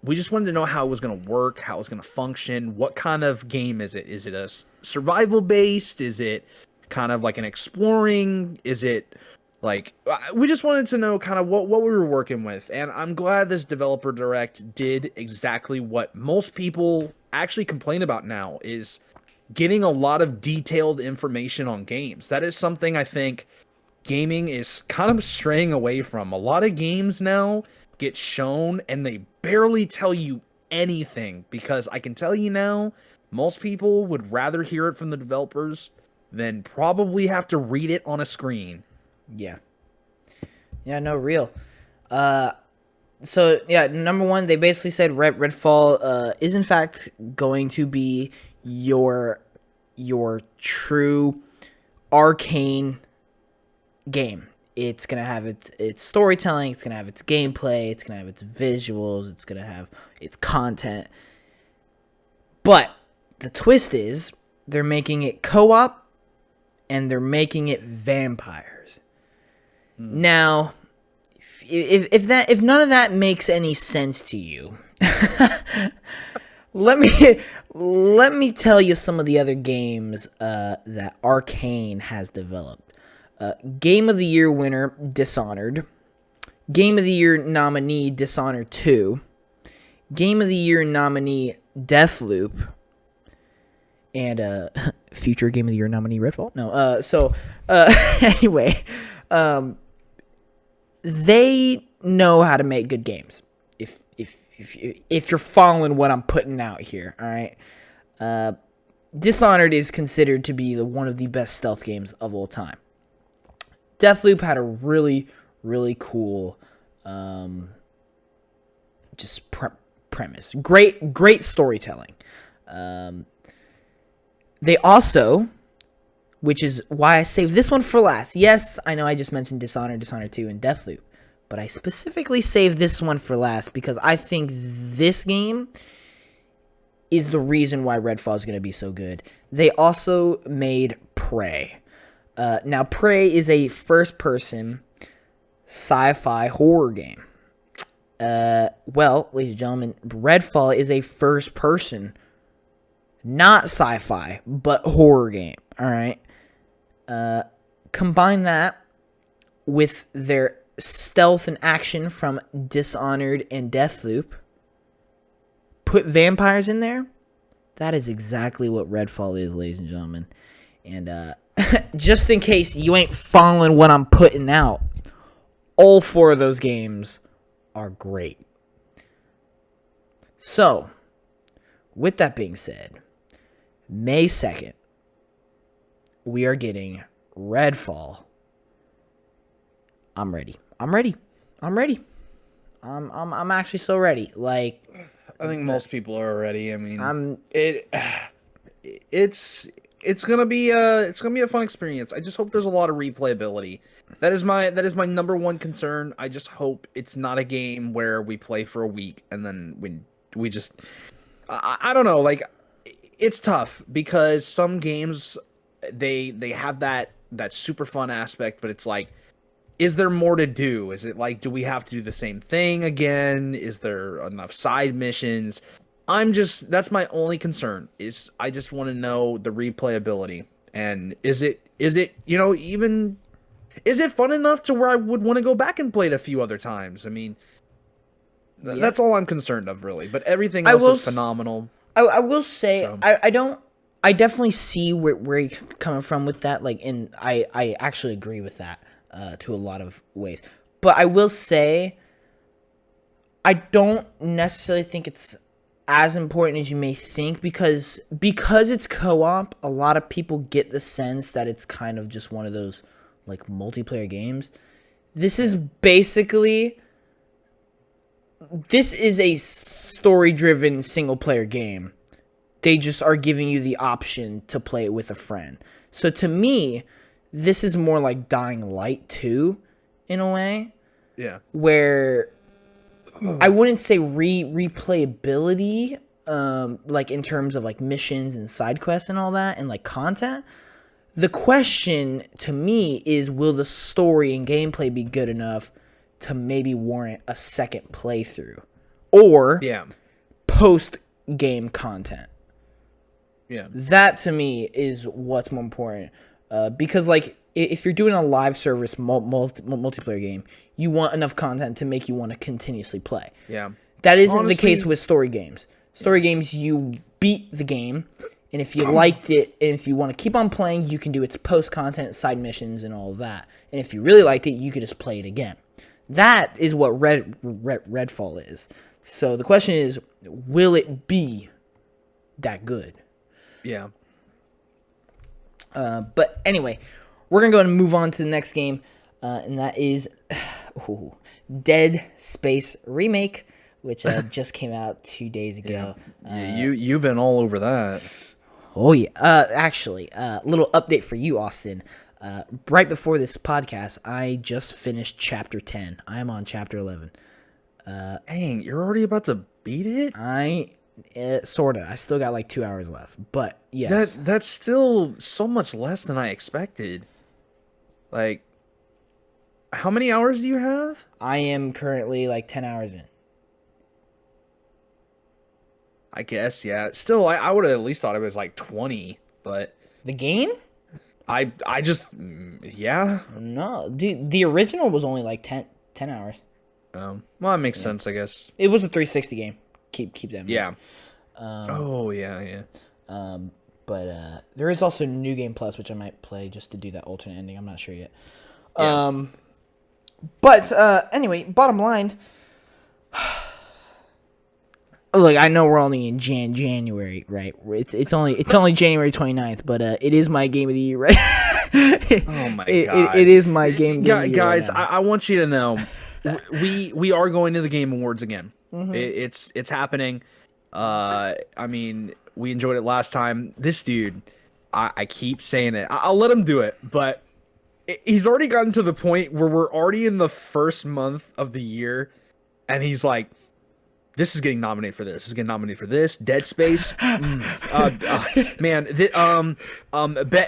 we just wanted to know how it was going to work, how it was going to function, what kind of game is it? Is it a survival based? Is it kind of like an exploring? Is it like, we just wanted to know kind of what we were working with. And I'm glad this Developer Direct did exactly what most people actually complain about now, is getting a lot of detailed information on games. That is something I think gaming is kind of straying away from. A lot of games now get shown and they barely tell you anything, because I can tell you now, most people would rather hear it from the developers than probably have to read it on a screen. Yeah, no, real. So yeah, number one, they basically said Redfall is in fact going to be your true Arcane game. It's going to have its storytelling, it's going to have its gameplay, it's going to have its visuals, it's going to have its content. But the twist is they're making it co-op and they're making it vampires. Now, if none of that makes any sense to you, let me tell you some of the other games that Arcane has developed. Game of the Year winner, Dishonored. Game of the Year nominee, Dishonored 2. Game of the Year nominee, Deathloop. and future Game of the Year nominee Redfall. No, anyway, um, they know how to make good games. If you're following what I'm putting out here, all right. Dishonored is considered to be one of the best stealth games of all time. Deathloop had a really, really cool, premise. Great storytelling. They also, which is why I saved this one for last. Yes, I know I just mentioned Dishonored, Dishonored 2, and Deathloop. But I specifically saved this one for last because I think this game is the reason why Redfall is going to be so good. They also made Prey. Now, Prey is a first-person sci-fi horror game. Well, ladies and gentlemen, Redfall is a first-person, not sci-fi, but horror game. All right. Combine that with their stealth and action from Dishonored and Deathloop. Put vampires in there. That is exactly what Redfall is, ladies and gentlemen. And just in case you ain't following what I'm putting out, all 4 of those games are great. So, with that being said, May 2nd, we are getting Redfall. I'm ready. I'm actually so ready. Like, I think most people are ready. I mean, it's gonna be a fun experience. I just hope there's a lot of replayability. That is my number one concern. I just hope it's not a game where we play for a week and then we just I don't know. Like, it's tough because some games they have that super fun aspect, but it's like, is there more to do? Is it like, do we have to do the same thing again? Is there enough side missions? That's my only concern, is I just want to know the replayability. And is it, even, is it fun enough to where I would want to go back and play it a few other times? I mean, that's all I'm concerned of, really. But everything else is phenomenal. I will say, so. I definitely see where you're coming from with that. Like, and I actually agree with that. To a lot of ways. But I will say, I don't necessarily think it's as important as you may think, because it's co-op, a lot of people get the sense that it's kind of just one of those, like, multiplayer games. This is a story-driven single-player game. They just are giving you the option to play it with a friend. So to me, this is more like Dying Light 2, in a way. Yeah. Where I wouldn't say replayability, like in terms of like missions and side quests and all that, and like content. The question to me is, will the story and gameplay be good enough to maybe warrant a second playthrough? Or post-game content. Yeah. That to me is what's more important. Because, like, if you're doing a live service multiplayer game, you want enough content to make you want to continuously play. Yeah. That isn't the case with story games. Story games, you beat the game, and if you liked it, and if you want to keep on playing, you can do its post-content, side missions, and all of that. And if you really liked it, you could just play it again. That is what Redfall is. So the question is, will it be that good? Yeah. But anyway, we're going to go ahead and move on to the next game, and that is Dead Space Remake, which just came out 2 days ago. Yeah. You've been all over that. Oh, yeah. Actually, little update for you, Austin. Right before this podcast, I just finished Chapter 10. I am on Chapter 11. Dang, you're already about to beat it? Sorta. I still got like 2 hours left, but yes. That's still so much less than I expected. Like, how many hours do you have? I am currently like 10 hours in. I guess, yeah. Still, I would have at least thought it was like 20, but... The game? I just... Yeah? No, the original was only like 10 hours. Well, that makes sense, I guess. It was a 360 game. Keep that in mind. Yeah. Oh, yeah. But there is also New Game Plus, which I might play just to do that alternate ending. I'm not sure yet. Yeah. But anyway, bottom line. Look, I know we're only in January, right? It's only January 29th, but it is my game of the year, right? Oh my god! It is my game of the year Guys, right now. I want you to know, we are going to the Game Awards again. Mm-hmm. It's happening. I mean, we enjoyed it last time. This dude, I keep saying it. I'll let him do it, but he's already gotten to the point where we're already in the first month of the year, and he's like, this is getting nominated for this. This is getting nominated for this. Dead Space. Man.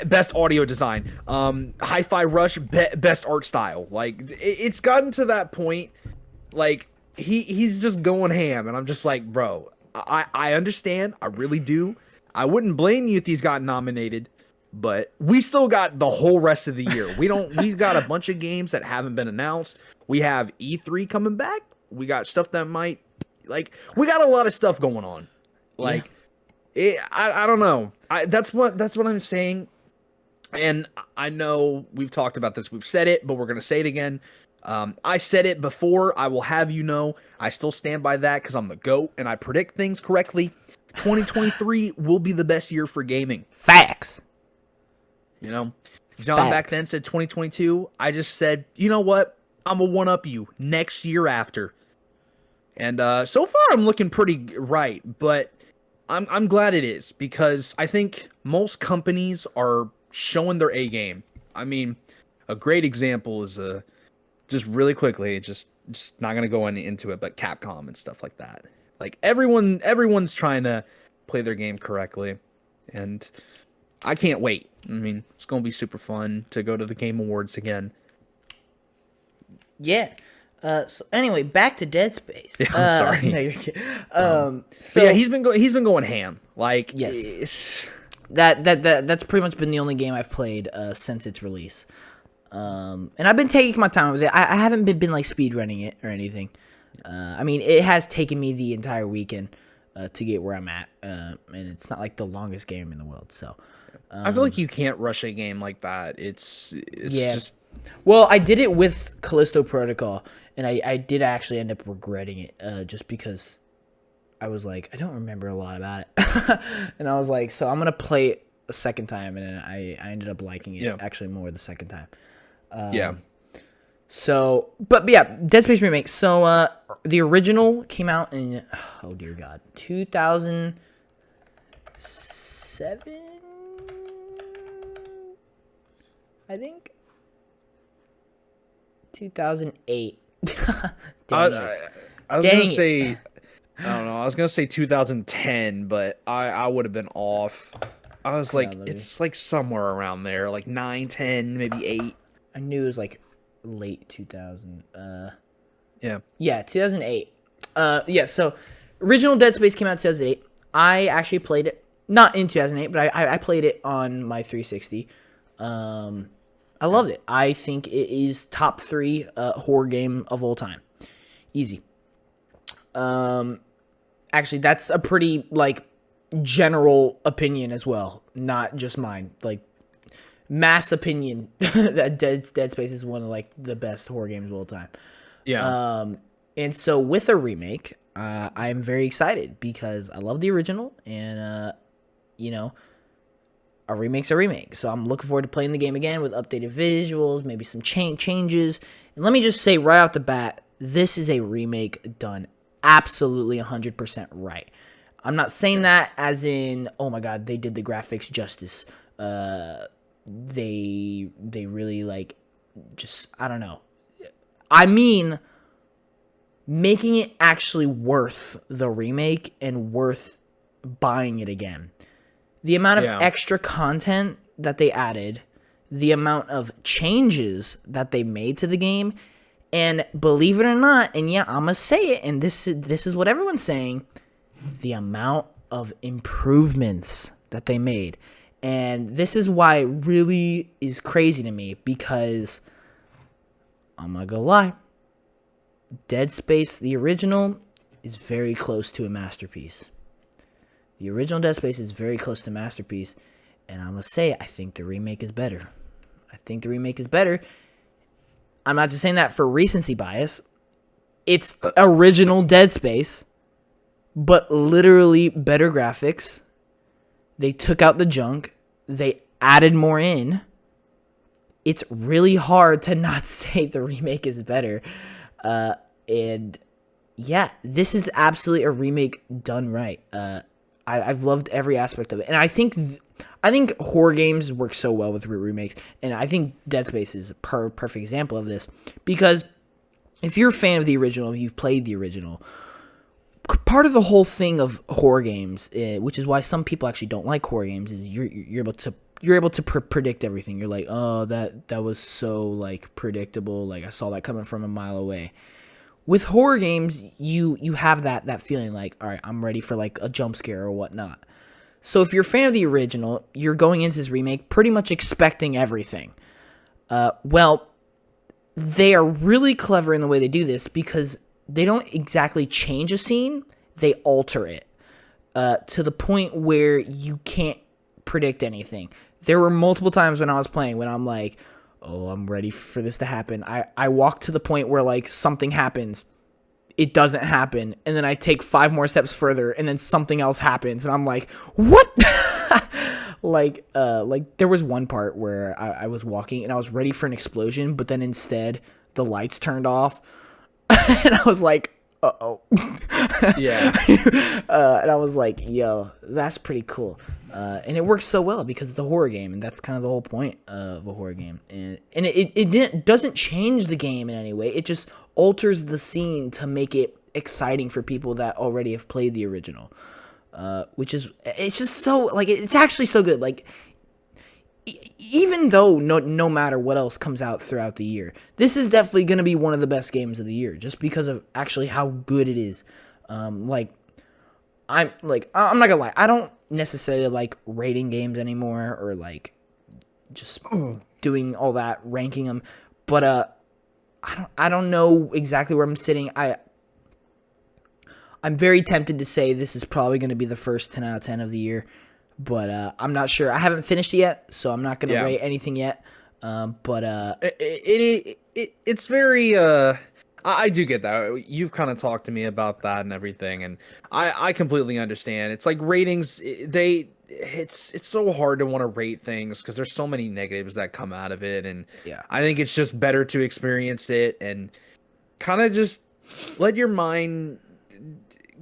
Best audio design. Hi-Fi Rush. Best art style. Like it's gotten to that point. Like he's just going ham, and I'm just like, bro. I understand. I really do. I wouldn't blame you if these got nominated, but we still got the whole rest of the year. We've got a bunch of games that haven't been announced. We have E3 coming back. We got stuff that might. Like, we got a lot of stuff going on. Like, I don't know. That's what I'm saying. And I know we've talked about this. We've said it, but we're going to say it again. I said it before. I will have you know. I still stand by that because I'm the GOAT and I predict things correctly. 2023 will be the best year for gaming. Facts. You know? John back then said 2022. I just said, you know what? I'm going to one-up you next year after. And so far, I'm looking pretty right, but I'm glad it is because I think most companies are showing their A game. I mean, a great example is just really quickly, just not gonna go into it, but Capcom and stuff like that. Like everyone's trying to play their game correctly, and I can't wait. I mean, it's gonna be super fun to go to the Game Awards again. Yeah. So anyway, back to Dead Space. Yeah, I'm sorry. No, you're kidding. So yeah, he's been going ham. Like yes, that's pretty much been the only game I've played since its release. And I've been taking my time with it. I haven't been like speed running it or anything. I mean, it has taken me the entire weekend to get where I'm at, and it's not like the longest game in the world. So I feel like you can't rush a game like that. It's just. Well, I did it with Callisto Protocol, and I did actually end up regretting it just because I was like, I don't remember a lot about it. And I was like, so I'm going to play it a second time, and then I ended up liking it actually more the second time. So, but yeah, Dead Space Remake. So the original came out in, oh dear God, 2007? I think? 2008. I was gonna say, I don't know. I was gonna say 2010, but I would have been off. I was like, it's like somewhere around there, like 9, 10, maybe 8. I knew it was like late 2000. Yeah, 2008. Yeah. So original Dead Space came out in 2008. I actually played it not in 2008, but I played it on my 360. I loved it. I think it is top 3 horror game of all time. Easy. Actually, that's a pretty, like, general opinion as well. Not just mine. Like, mass opinion that Dead Space is one of, like, the best horror games of all time. Yeah. And so with a remake, I'm very excited because I love the original and, you know, a remake's a remake. So I'm looking forward to playing the game again with updated visuals, maybe some changes. And let me just say right off the bat, this is a remake done absolutely 100% right. I'm not saying that as in, oh my God, they did the graphics justice. They really like just, I don't know. I mean, making it actually worth the remake and worth buying it again. The amount of extra content that they added, the amount of changes that they made to the game, and believe it or not, and yeah, I'm going to say it, and this is what everyone's saying, the amount of improvements that they made. And this is why it really is crazy to me, because I'm not going to lie, Dead Space, the original, is very close to a masterpiece. The original Dead Space is very close to masterpiece, and I'm gonna say I think the remake is better. I think the remake is better. I'm not just saying that for recency bias. It's original Dead Space, but literally better graphics. They took out the junk. They added more in. It's really hard to not say the remake is better. And yeah, this is absolutely a remake done right. I've loved every aspect of it, and I think horror games work so well with remakes, and I think Dead Space is a perfect example of this, because if you're a fan of the original, if you've played the original, part of the whole thing of horror games, which is why some people actually don't like horror games, is you're able to predict everything. You're like, oh, that was so like predictable, like I saw that coming from a mile away. With horror games, you have that feeling like, all right, I'm ready for like a jump scare or whatnot. So if you're a fan of the original, you're going into this remake pretty much expecting everything. Well, they are really clever in the way they do this, because they don't exactly change a scene, they alter it to the point where you can't predict anything. There were multiple times when I was playing when I'm like, oh, I'm ready for this to happen. I walk to the point where like something happens, it doesn't happen, and then I take 5 more steps further, and then something else happens, and I'm like, what? like there was one part where I was walking and I was ready for an explosion, but then instead the lights turned off, and I was like, uh-oh. Yeah. And I was like, yo, that's pretty cool. And it works so well because it's a horror game, and that's kind of the whole point of a horror game. And it doesn't change the game in any way. It just alters the scene to make it exciting for people that already have played the original. Which is, it's just so, like, it's actually so good. Like, even though no matter what else comes out throughout the year, this is definitely going to be one of the best games of the year, just because of actually how good it is. I'm not gonna lie, I don't necessarily like rating games anymore, or like just doing all that, ranking them, but I don't know exactly where I'm sitting. I'm very tempted to say this is probably going to be the first 10 out of 10 of the year, but I'm not sure. I haven't finished it yet, so I'm not going to rate anything yet. It's very I do get that. You've kind of talked to me about that and everything, and I completely understand. It's like ratings, it's so hard to want to rate things because there's so many negatives that come out of it, and yeah, I think it's just better to experience it and kind of just let your mind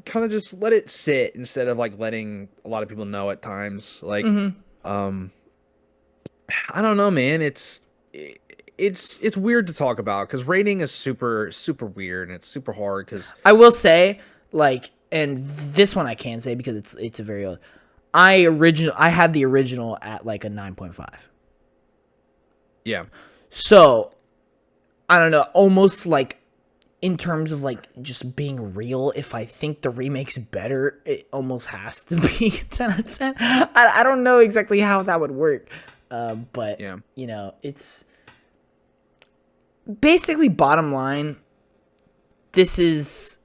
kind of just let it sit, instead of like letting a lot of people know at times. Like, I don't know, man. It's weird to talk about because rating is super weird, and it's super hard because I will say, like, and this one I can say because it's a very old. I had the original at like a 9.5. Yeah. So I don't know, almost like in terms of like just being real, if I think the remake's better, it almost has to be 10 out of 10. I don't know exactly how that would work, but Yeah. you know, it's basically, bottom line, this is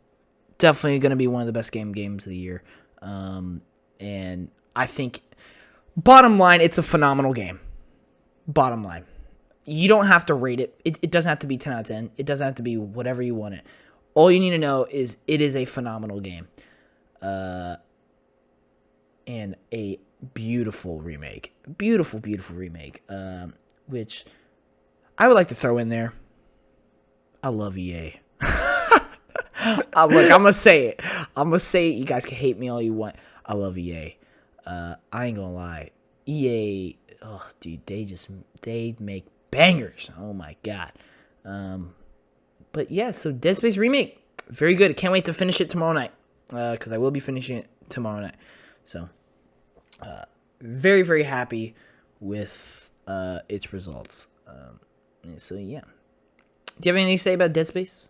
definitely going to be one of the best games of the year, and I think, bottom line, it's a phenomenal game. Bottom line. You don't have to rate it. It doesn't have to be 10 out of 10. It doesn't have to be whatever you want it. All you need to know is it is a phenomenal game. And a beautiful remake. Beautiful remake. Which I would like to throw in there. I love EA. I'm going to say it. I'm going to say it. You guys can hate me all you want. I love EA. I ain't going to lie. EA, oh, dude, they make bangers. Oh my god. But yeah, so Dead Space remake, very good. Can't wait to finish it tomorrow night, because I will be finishing it tomorrow night. So very happy with its results. So yeah, do you have anything to say about Dead Space?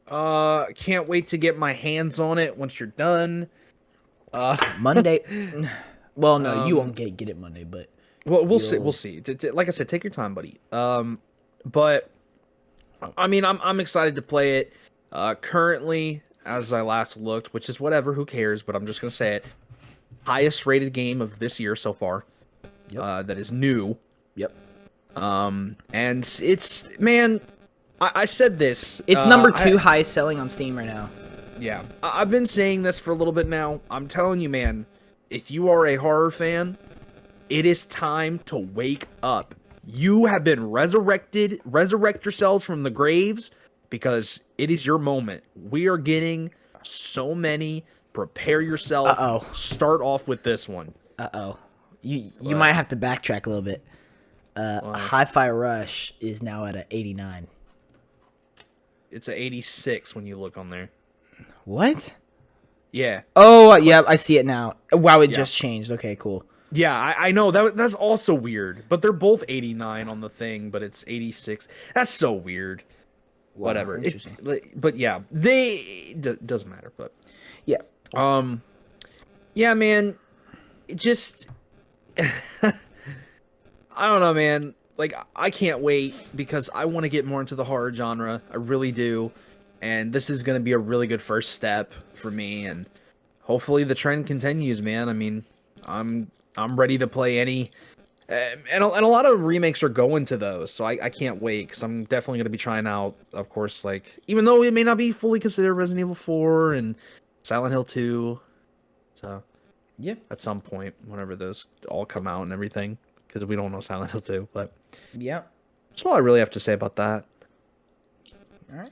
Can't wait to get my hands on it once you're done. Monday. Well, no, you won't get it Monday, but well, we'll see. Like I said, take your time, buddy. But I mean, I'm excited to play it. Currently, as I last looked, which is whatever, who cares? But I'm just gonna say it. highest rated game of this year so far. Yep. That is new. Yep. And it's, man, I said this. It's number 2 highest selling on Steam right now. Yeah, I've been saying this for a little bit now. I'm telling you, man, if you are a horror fan, it is time to wake up. You have been resurrected. Resurrect yourselves from the graves, because it is your moment. We are getting so many. Prepare yourself. Uh-oh. Start off with this one. Uh-oh. You might have to backtrack a little bit. Hi-Fi Rush is now at an 89. It's an 86 when you look on there. What? Yeah. Oh, yeah, I see it now. Wow, it just changed. Okay, cool. Yeah, I know. That's also weird. But they're both 89 on the thing, but it's 86. That's so weird. Wow, Whatever. interesting. But yeah, doesn't matter. But yeah. Yeah, man. It just... I don't know, man. Like, I can't wait, because I want to get more into the horror genre. I really do. And this is going to be a really good first step for me, and hopefully the trend continues, man. I mean, I'm ready to play any, and a lot of remakes are going to those, so I can't wait, because I'm definitely going to be trying out, of course, like, even though it may not be fully considered Resident Evil 4 and Silent Hill 2, so yeah, at some point, whenever those all come out and everything, because we don't know Silent Hill 2, but yeah, that's all I really have to say about that. All right.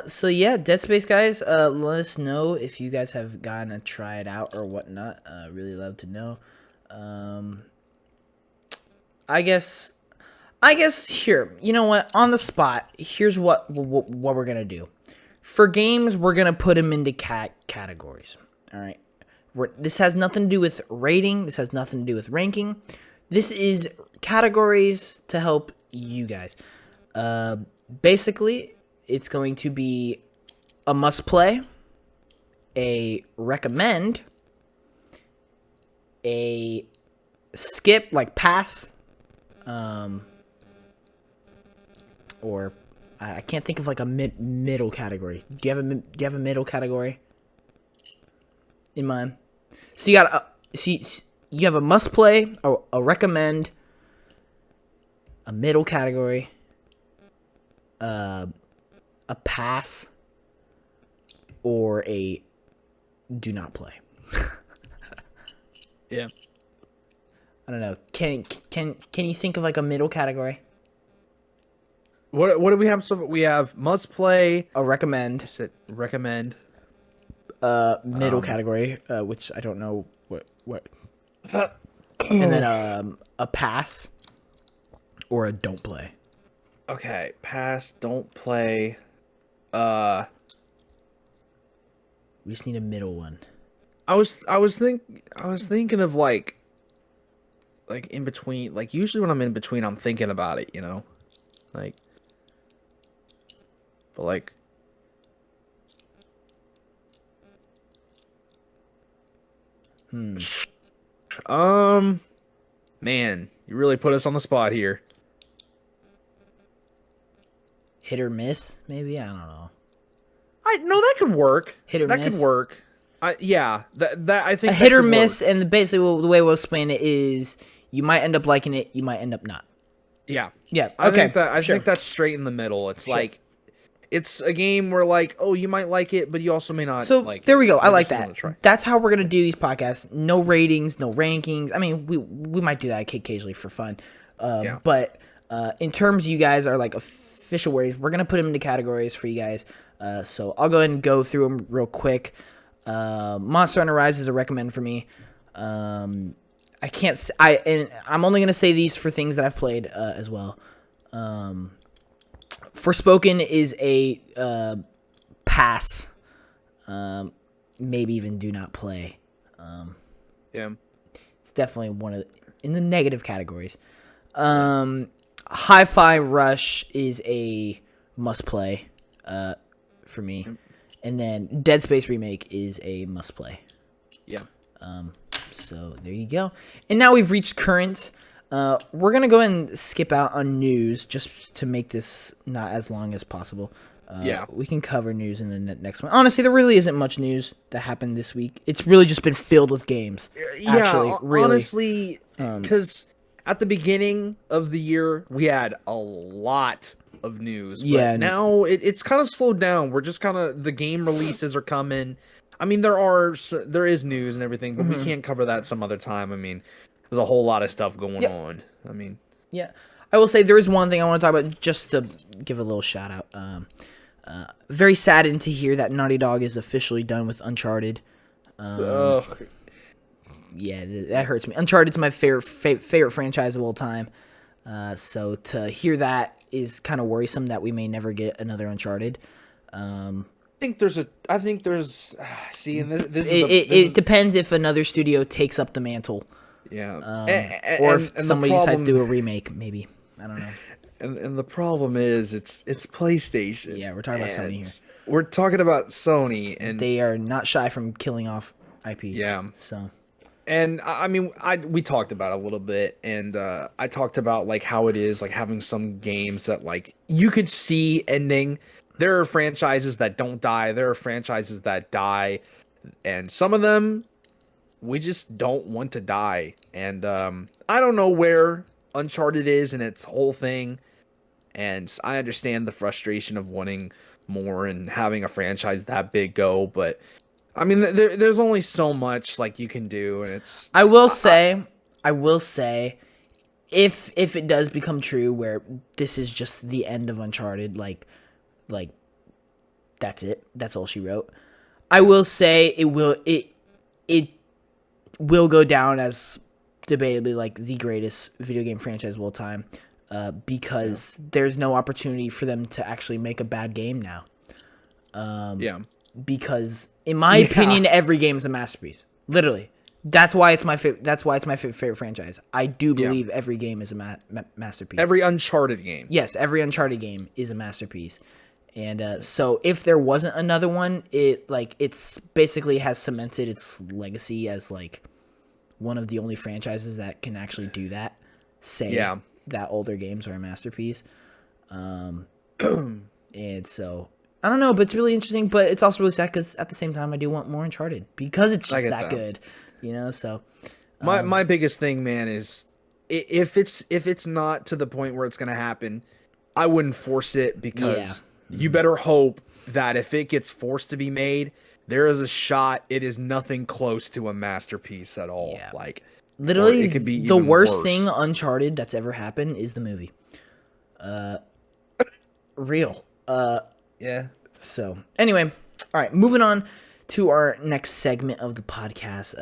So yeah, Dead Space, guys, let us know if you guys have gotten to try it out or whatnot. Really love to know. I guess here, you know what, on the spot, here's what we're gonna do. For games, we're gonna put them into categories. All right. This has nothing to do with rating. This has nothing to do with ranking. This is categories to help you guys. Basically, it's going to be a must play, a recommend, a skip, like pass, or I can't think of like a middle category. Do you have a middle category in mind? So you got you have a must play, a recommend, a middle category, a pass, or a do not play. Yeah. I don't know. Can you think of like a middle category? What do we have? So we have must play, A recommend, recommend, middle category, which I don't know what, and then a pass, or a don't play. Okay, pass, don't play. We just need a middle one. I was thinking of like in between. Like, usually when I'm in between, I'm thinking about it, you know, like. But like, man, you really put us on the spot here. Hit or miss, maybe? I don't know. No, that could work. Hit or miss? That could work. Yeah, that I think a hit or miss, work. And basically the way we'll explain it is you might end up liking it, you might end up not. Yeah. Yeah. Okay. I think that's straight in the middle. It's like, it's a game where like, oh, you might like it, but you also may not. So like there it. we go. I like that. That's how we're gonna do these podcasts. No ratings, no rankings. I mean, we might do that occasionally for fun. But in terms, you guys are like official words. We're gonna put them into categories for you guys. So I'll go ahead and go through them real quick. Monster Hunter Rise is a recommend for me. I'm only gonna say these for things that I've played as well. Forspoken is a pass. Maybe even do not play. Yeah, it's definitely one of in the negative categories. Hi-Fi Rush is a must play for me. And then Dead Space Remake is a must play. Yeah. So there you go. And now we've reached current. We're going to go and skip out on news just to make this not as long as possible. Yeah. We can cover news in the next one. Honestly, there really isn't much news that happened this week. It's really just been filled with games. Actually, really. Honestly, because at the beginning of the year we had a lot of news, Yeah, but now it's kind of slowed down. We're just kind of the game releases are coming. I mean, there is news and everything, but we can't cover that some other time. I mean, there's a whole lot of stuff going on. I mean, yeah. I will say there is one thing I want to talk about just to give a little shout out. Very saddened to hear that Naughty Dog is officially done with Uncharted. Yeah, that hurts me. Uncharted's my favorite franchise of all time. So to hear that is kind of worrisome that we may never get another Uncharted. I think there's see, and it depends if another studio takes up the mantle. Yeah, or if somebody decides to do a remake, maybe. I don't know. And the problem is it's PlayStation. Yeah, we're talking about Sony here. We're talking about Sony, and they are not shy from killing off IP. Yeah. So, and I mean, we talked about it a little bit, and I talked about like how it is like having some games that like you could see ending. There are franchises that don't die. There are franchises that die, and some of them we just don't want to die. And I don't know where Uncharted is in its whole thing. And I understand the frustration of wanting more and having a franchise that big go, but I mean, there's only so much like you can do, and it's. I will say, if it does become true, where this is just the end of Uncharted, like that's it. That's all she wrote. I will say it will go down as debatably like the greatest video game franchise of all time. Because there's no opportunity for them to actually make a bad game now. Because in my opinion, every game is a masterpiece. Literally, that's why it's my favorite. That's why it's my favorite franchise. I do believe every game is a masterpiece. Every Uncharted game. Yes, every Uncharted game is a masterpiece. And so if there wasn't another one, it's basically has cemented its legacy as like one of the only franchises that can actually do that. That older games are a masterpiece. And so, I don't know, but it's really interesting, but it's also really sad because at the same time, I do want more Uncharted because it's just that good, you know, so. My biggest thing, man, is if it's not to the point where it's going to happen, I wouldn't force it because you better hope that if it gets forced to be made, there is a shot it is nothing close to a masterpiece at all. Yeah. Like, literally, it could be the worst worse. thing Uncharted that's ever happened is the movie. Real. Yeah. So, anyway, all right, moving on to our next segment of the podcast.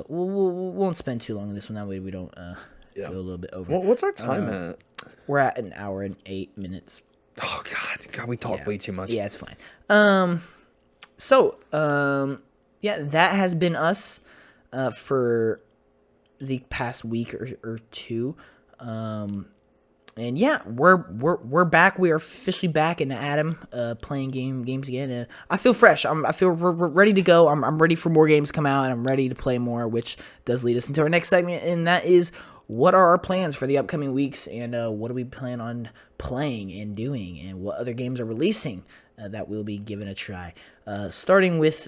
We won't spend too long on this one. That way we don't go a little bit over. Well, what's our time at? We're at an hour and 8 minutes. Oh, God, we talk way too much. Yeah, it's fine. That has been us for the past week or two. And yeah, we're back. We are officially back in Adam playing games again. And I feel fresh. I feel we're ready to go. I'm ready for more games to come out, and I'm ready to play more, which does lead us into our next segment, and that is what are our plans for the upcoming weeks, and what do we plan on playing and doing, and what other games are releasing that we'll be giving a try. Starting with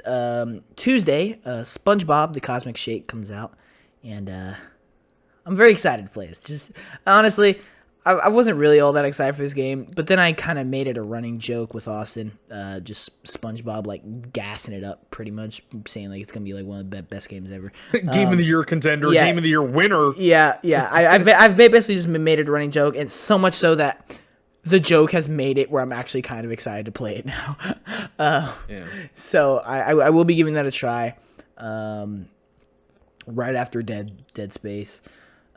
Tuesday, SpongeBob: The Cosmic Shake comes out, and I'm very excited to play this. Just honestly, I wasn't really all that excited for this game, but then I kind of made it a running joke with Austin, just SpongeBob like gassing it up pretty much, saying like it's gonna be like one of the best games ever. Game of the year contender, game of the year winner. Yeah. I've basically just made it a running joke, and so much so that the joke has made it where I'm actually kind of excited to play it now. So I will be giving that a try, right after Dead Space.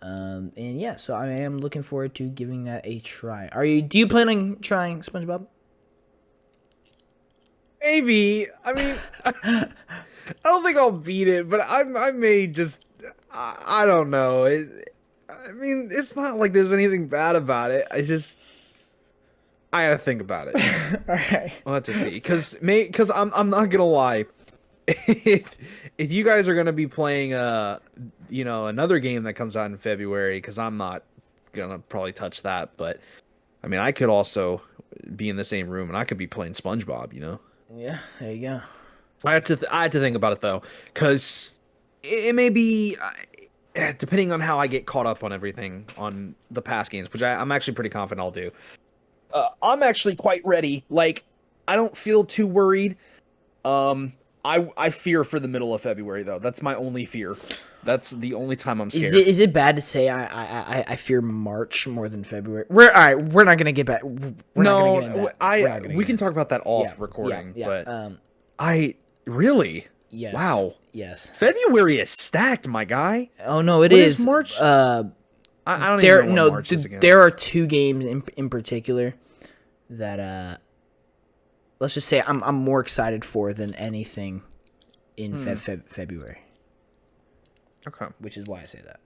And yeah, so I am looking forward to giving that a try. Do you plan on trying SpongeBob? Maybe. I mean, I don't think I'll beat it, but I may just. I don't know. I mean, it's not like there's anything bad about it. I gotta think about it. All right. I'll have to see, because I'm not gonna lie. If you guys are gonna be playing another game that comes out in February, because I'm not gonna probably touch that, but I mean I could also be in the same room, and I could be playing SpongeBob. Yeah, there you go. I had to think about it though, because it may be depending on how I get caught up on everything on the past games, which I'm actually pretty confident I'll do. I'm actually quite ready. Like, I don't feel too worried. Um, I fear for the middle of February though. That's my only fear. That's the only time I'm scared. Is it bad to say I fear March more than February? We're not gonna get back. We're not gonna get into No, that. We're not gonna we get can into talk about that off yeah, recording, yeah. but I really Yes. wow. Yes. February is stacked, my guy. Oh no, it What is. March? I don't There even know what March is again. there are two games in particular that let's just say I'm more excited for than anything in February, Okay. which is why I say that.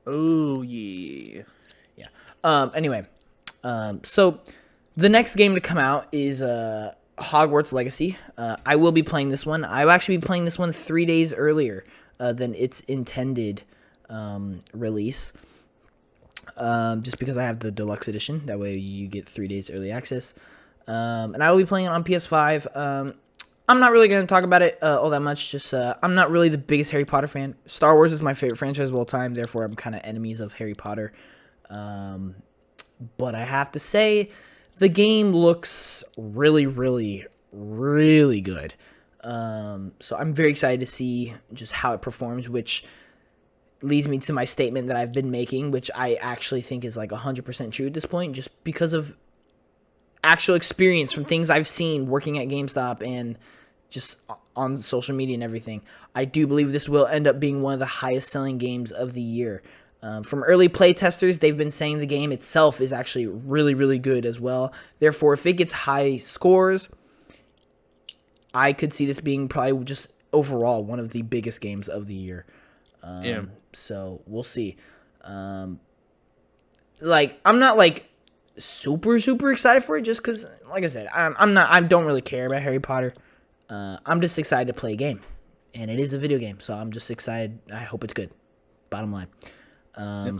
Oh yeah. Yeah. Anyway, so the next game to come out is Hogwarts Legacy. I will be playing this one. I will actually be playing this one 3 days earlier than its intended release. Just because I have the deluxe edition. That way you get 3 days early access. And I will be playing it on PS5. I'm not really going to talk about it all that much. Just I'm not really the biggest Harry Potter fan. Star Wars is my favorite franchise of all time. Therefore, I'm kind of enemies of Harry Potter. But I have to say, the game looks really, really, really good. So I'm very excited to see just how it performs, which leads me to my statement that I've been making, which I actually think is like 100% true at this point, just because of actual experience from things I've seen working at GameStop and just on social media and everything. I do believe this will end up being one of the highest selling games of the year. From early play testers, they've been saying the game itself is actually really, really good as well. Therefore, if it gets high scores, I could see this being probably just overall one of the biggest games of the year. Yeah. So we'll see. Like, I'm not like super excited for it just because, like I said, I don't really care about Harry Potter. I'm just excited to play a game, and it is a video game, so I'm just excited. I hope it's good. Bottom line. Yep.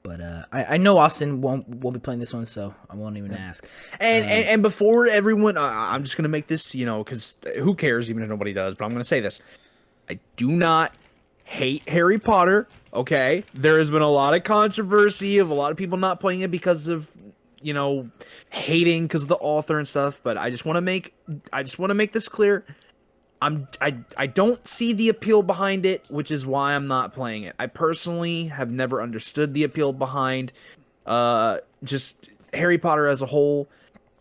But I know Austin won't be playing this one, so I won't even ask. And before everyone, I'm just gonna make this, because who cares, even if nobody does. But I'm gonna say this: I do not hate Harry Potter. Okay, there has been a lot of controversy of a lot of people not playing it because of hating because of the author and stuff. But I just want to make this clear. I don't see the appeal behind it, which is why I'm not playing it. I personally have never understood the appeal behind just Harry Potter as a whole.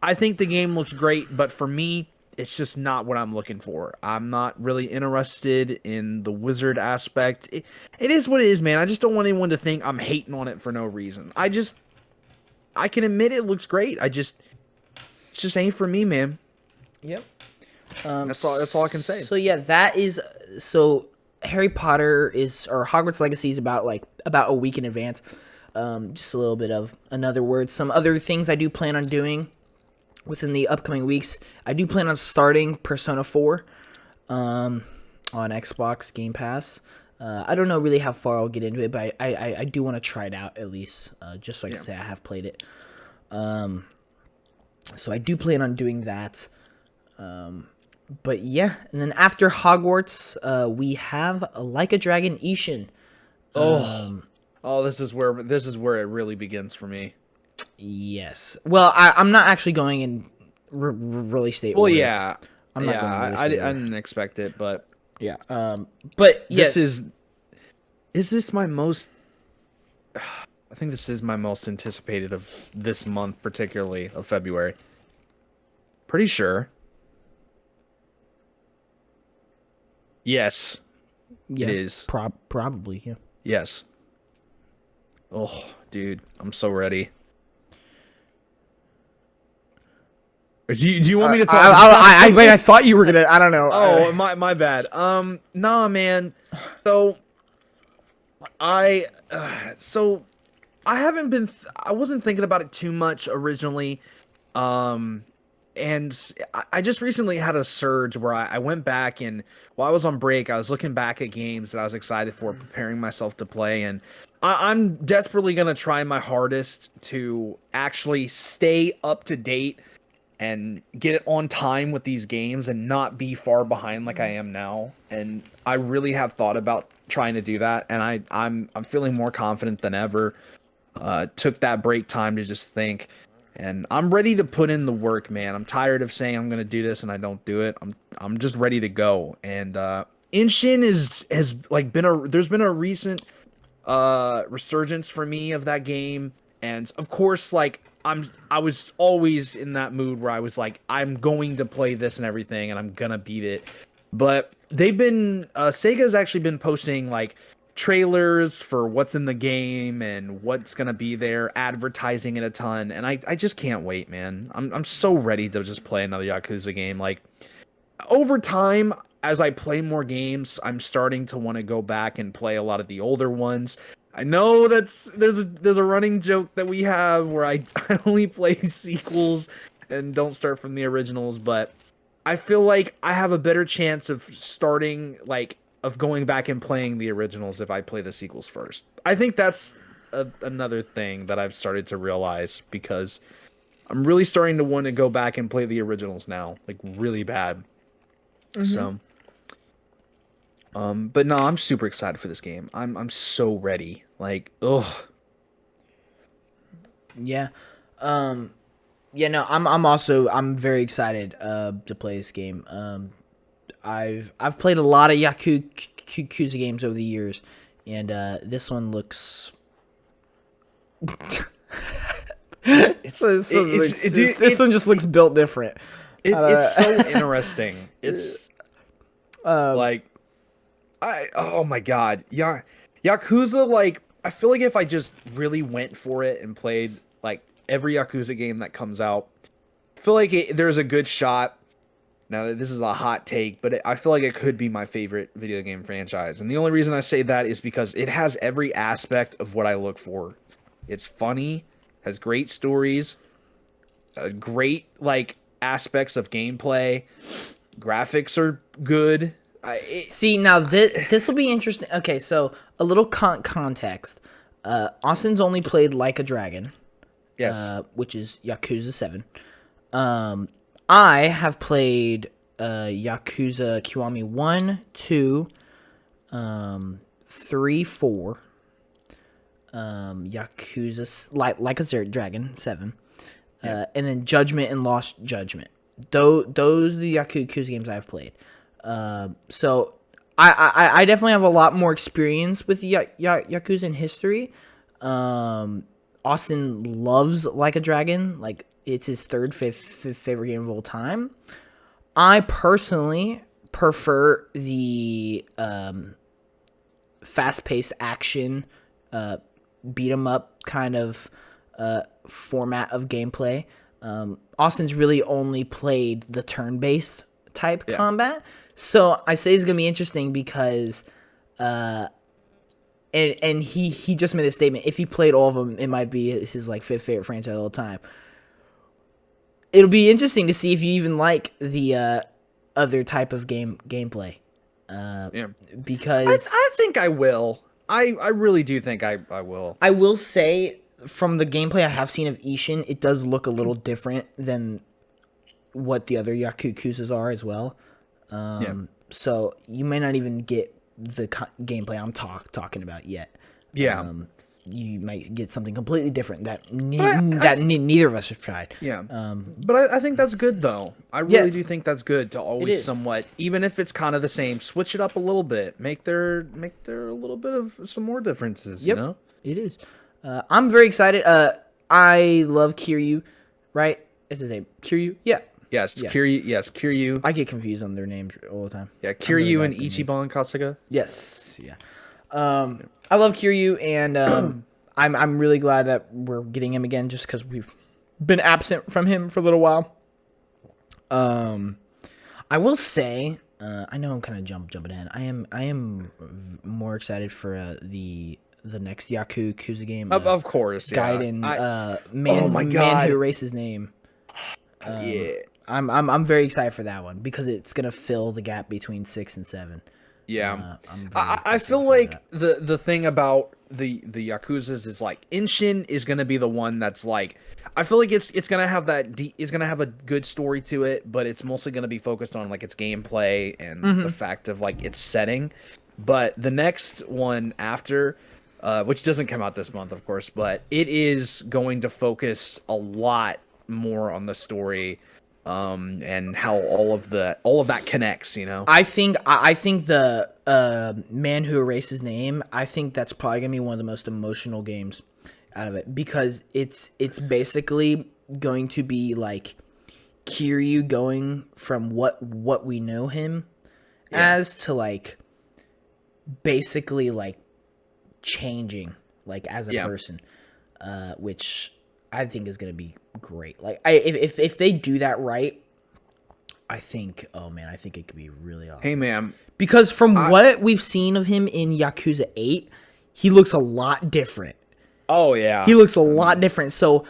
I think the game looks great, but for me, it's just not what I'm looking for. I'm not really interested in the wizard aspect. It is what it is, man. I just don't want anyone to think I'm hating on it for no reason. I can admit it looks great. It just ain't for me, man. Yep. That's all I can say. So yeah, Harry Potter or Hogwarts Legacy is about a week in advance. Just a little bit of another word. Some other things I do plan on doing within the upcoming weeks. I do plan on starting Persona 4 on Xbox Game Pass. I don't know really how far I'll get into it, but I do want to try it out at least, just so I can say I have played it. So I do plan on doing that. But yeah, and then after Hogwarts, we have Like a Dragon Ishin. This is where it really begins for me. Yes. Well, I'm not actually going in release date. Well, order. yeah. I'm not going in release date I order. didn't expect it, but Yeah. But yeah. is this my most? I think this is my most anticipated of this month, particularly of February. Pretty sure. Yes, Yeah, it is. Probably, yeah. Yes. Oh, dude, I'm so ready. Do you want me to talk? I thought you were gonna. I don't know. Oh, my bad. Nah, man. So, I haven't been. I wasn't thinking about it too much originally. And I just recently had a surge where I went back, and while I was on break, I was looking back at games that I was excited for, preparing myself to play, and I'm desperately gonna try my hardest to actually stay up to date and get it on time with these games and not be far behind like I am now. And I really have thought about trying to do that, and I'm feeling more confident than ever. Took that break time to just think, and I'm ready to put in the work, man. I'm tired of saying I'm gonna do this and I don't do it. I'm just ready to go. And Inshin has like there's been a recent resurgence for me of that game, and of course like I was always in that mood where I was like, I'm going to play this and everything and I'm gonna beat it. But they've been Sega's actually been posting like trailers for what's in the game and what's gonna be there, advertising it a ton, and I just can't wait, man. I'm so ready to just play another Yakuza game. Like over time, as I play more games, I'm starting to want to go back and play a lot of the older ones. I know there's a running joke that we have where I, I only play sequels and don't start from the originals, but I feel like I have a better chance of starting of going back and playing the originals if I play the sequels first. I think that's another thing that I've started to realize, because I'm really starting to want to go back and play the originals now, like really bad. So, but no, I'm super excited for this game. I'm so ready. Like, ugh. Yeah. Yeah, no, I'm very excited to play this game. I've played a lot of Yakuza games over the years, and this one looks this one just looks built different. It's so interesting. It's like oh my god. Yakuza, like, I feel like if I just really went for it and played like every Yakuza game that comes out, I feel like there's a good shot. Now, this is a hot take, but I feel like it could be my favorite video game franchise. And the only reason I say that is because it has every aspect of what I look for. It's funny, has great stories, great like aspects of gameplay, graphics are good. See, now this will be interesting. Okay, so a little context. Austin's only played Like a Dragon, Yes. which is Yakuza 7. I have played Yakuza Kiwami 1, 2, 3, 4, Yakuza like a Dragon 7, and then Judgment and Lost Judgment. Those are the Yakuza games I've played. So I definitely have a lot more experience with Yakuza in history. Austin loves Like a Dragon. Like, it's his third favorite game of all time. I personally prefer the fast-paced action, beat 'em up kind of format of gameplay. Austin's really only played the turn-based type combat. So I say it's gonna be interesting because, and he just made a statement. If he played all of them, it might be his like fifth favorite franchise of all time. It'll be interesting to see if you even like the other type of gameplay. Because I think I will. I really do think I will. I will say, from the gameplay I have seen of Ishin, it does look a little different than what the other Yakuzas are as well. So you may not even get the gameplay I'm talking about yet. Yeah. You might get something completely different that neither of us have tried. Yeah. But I think that's good, though. I really do think that's good to always somewhat, even if it's kind of the same, switch it up a little bit. Make there a little bit of some more differences, you know? It is. I'm very excited. I love Kiryu, right? It's his name. Kiryu? Yeah. Yes, Kiryu. Yes, Kiryu. I get confused on their names all the time. Yeah, Kiryu and Ichiban Kasuga. Yes. Yeah. I love Kiryu, and I'm really glad that we're getting him again, just because we've been absent from him for a little while. I will say, I know I'm kind of jumping in. I am more excited for the next Yakuza game. Of course, Gaiden, man who erased his name. I'm very excited for that one because it's gonna fill the gap between 6 and 7. Yeah, I'm I very feel excited for like that. the thing about the Yakuzas is like Inshin is gonna be the one that's like I feel like it's gonna have it's gonna have a good story to it, but it's mostly gonna be focused on like its gameplay and the Hmm. fact of like its setting. But the next one after, which doesn't come out this month, of course, but it is going to focus a lot more on the story, and how all of that connects. You know. I think the Man Who Erased His Name. I think that's probably gonna be one of the most emotional games out of it because it's basically going to be like Kiryu going from what we know him Yeah. as to like basically like changing like as a Yeah. person, which I think is gonna be great. Like if they do that right, I think oh man, I think it could be really Hey, awesome. ma'am. Because from I what we've seen of him in Yakuza 8, he looks a lot different. Oh He yeah. looks a I lot mean, different. So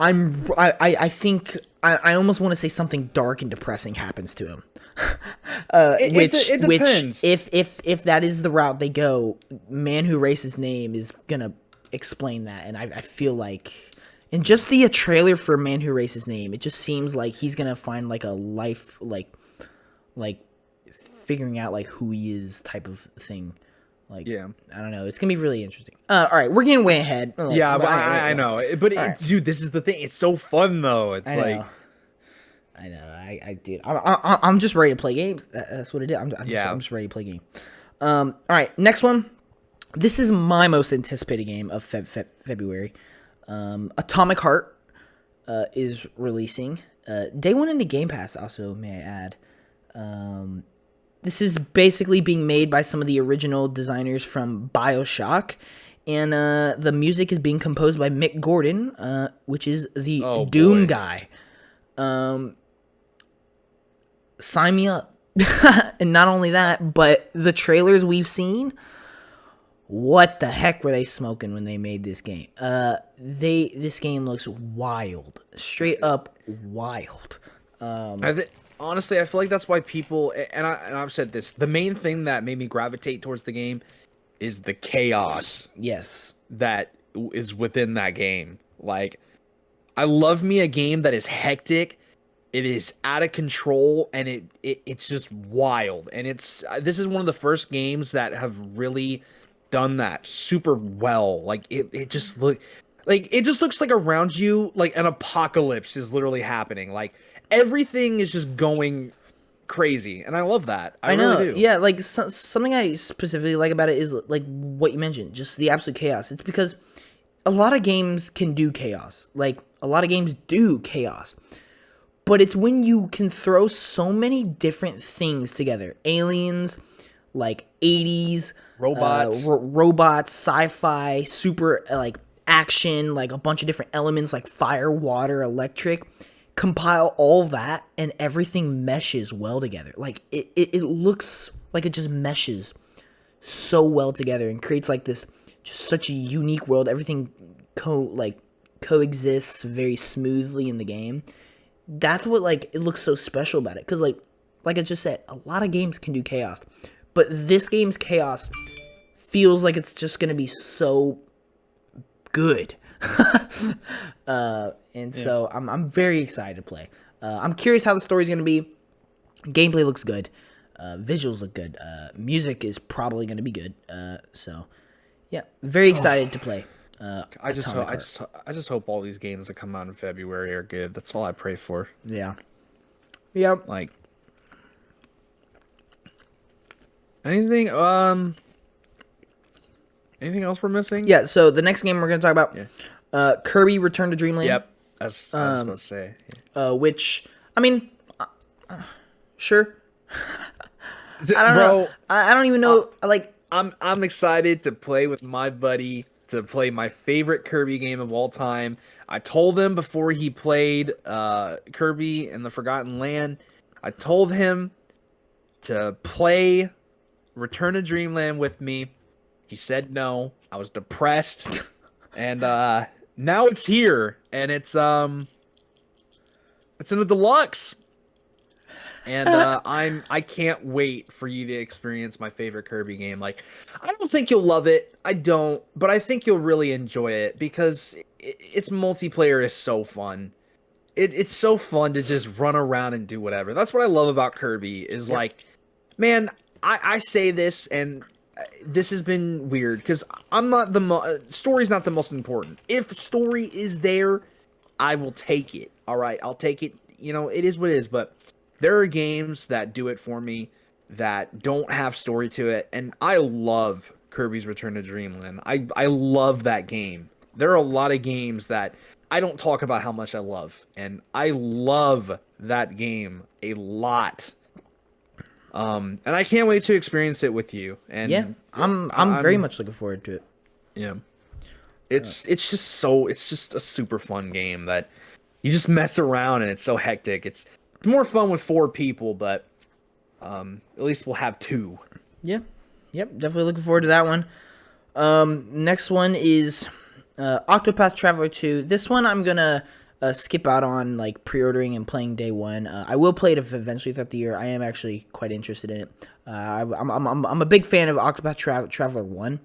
I think I almost want to say something dark and depressing happens to him. it Which depends. if that is the route they go, Man Who Erased His Name is gonna explain that, and I feel like, and just the trailer for Man Who Erased His Name, it just seems like he's gonna find like a life like figuring out like who he is type of thing. Like Yeah. I don't know, it's gonna be really interesting. All right, we're getting way ahead. Yeah, But but I yeah. know. But All right, dude, this is the thing. It's so fun though. It's I know. like, I know. I dude. I'm just ready to play games. That's what it is. I'm yeah. just ready to play game. All right. Next one. This is my most anticipated game of February. Atomic Heart is releasing. Day one into Game Pass. Also, may I add. This is basically being made by some of the original designers from BioShock, and the music is being composed by Mick Gordon, which is the Oh Doom boy. guy. Sign me up. And not only that, but the trailers we've seen, what the heck were they smoking when they made this game? This game looks wild. Straight up wild. I think honestly, I feel like that's why people and I've said this. The main thing that made me gravitate towards the game is the chaos Yes. that is within that game. Like, I love me a game that is hectic, it is out of control, and it's just wild. And it's this is one of the first games that have really done that super well. Like it just it just looks like around you like an apocalypse is literally happening. Like everything is just going crazy, and I love that. I I really know. do. Yeah, like something I specifically like about it is like what you mentioned, just the absolute chaos. It's because a lot of games can do chaos. Like a lot of games do chaos. But it's when you can throw so many different things together. Aliens, like 80s, Robots. robots, sci-fi, super like action, like a bunch of different elements like fire, water, electric. Compile all that and everything meshes well together. Like it looks like it just meshes so well together and creates like this just such a unique world. Everything coexists very smoothly in the game. That's what like it looks so special about it, because like I just said, a lot of games can do chaos, but this game's chaos feels like it's just gonna be so good. And Yeah. so I'm very excited to play. I'm curious how the story's gonna be. Gameplay looks good. Visuals look good. Music is probably gonna be good. So yeah, very excited to play. Atomic Heart. I just hope all these games that come out in February are good. That's all I pray for. Yeah. Yep. Like anything anything else we're missing? Yeah. So the next game we're gonna talk about, Yeah. Kirby Return to Dreamland. Yep. As I was supposed to say. Which I mean, sure. I don't Bro, know. I don't even know. Like, I'm excited to play with my buddy, to play my favorite Kirby game of all time. I told him before he played Kirby and the Forgotten Land, I told him to play Return to Dreamland with me. He said no. I was depressed. And now it's here, and it's in a deluxe. And I can't wait for you to experience my favorite Kirby game. Like, I don't think you'll love it. I don't, but I think you'll really enjoy it because its multiplayer is so fun. It's so fun to just run around and do whatever. That's what I love about Kirby is Yep. like, man, I say this and this has been weird because I'm not story's not the most important. If story is there, I will take it. All right, I'll take it. You know, it is what it is. But there are games that do it for me that don't have story to it, and I love Kirby's Return to Dreamland. I love that game. There are a lot of games that I don't talk about how much I love, and I love that game a lot. And I can't wait to experience it with you. And Yeah, I'm very much looking forward to it. yeah. It's just a super fun game that you just mess around and it's so hectic. It's more fun with 4 people, but at least we'll have 2. Yeah, yep, definitely looking forward to that one. Next one is Octopath Traveler 2. This one I'm gonna skip out on, like, pre-ordering and playing day one. I will play it eventually throughout the year. I am actually quite interested in it. I'm a big fan of Octopath Traveler 1.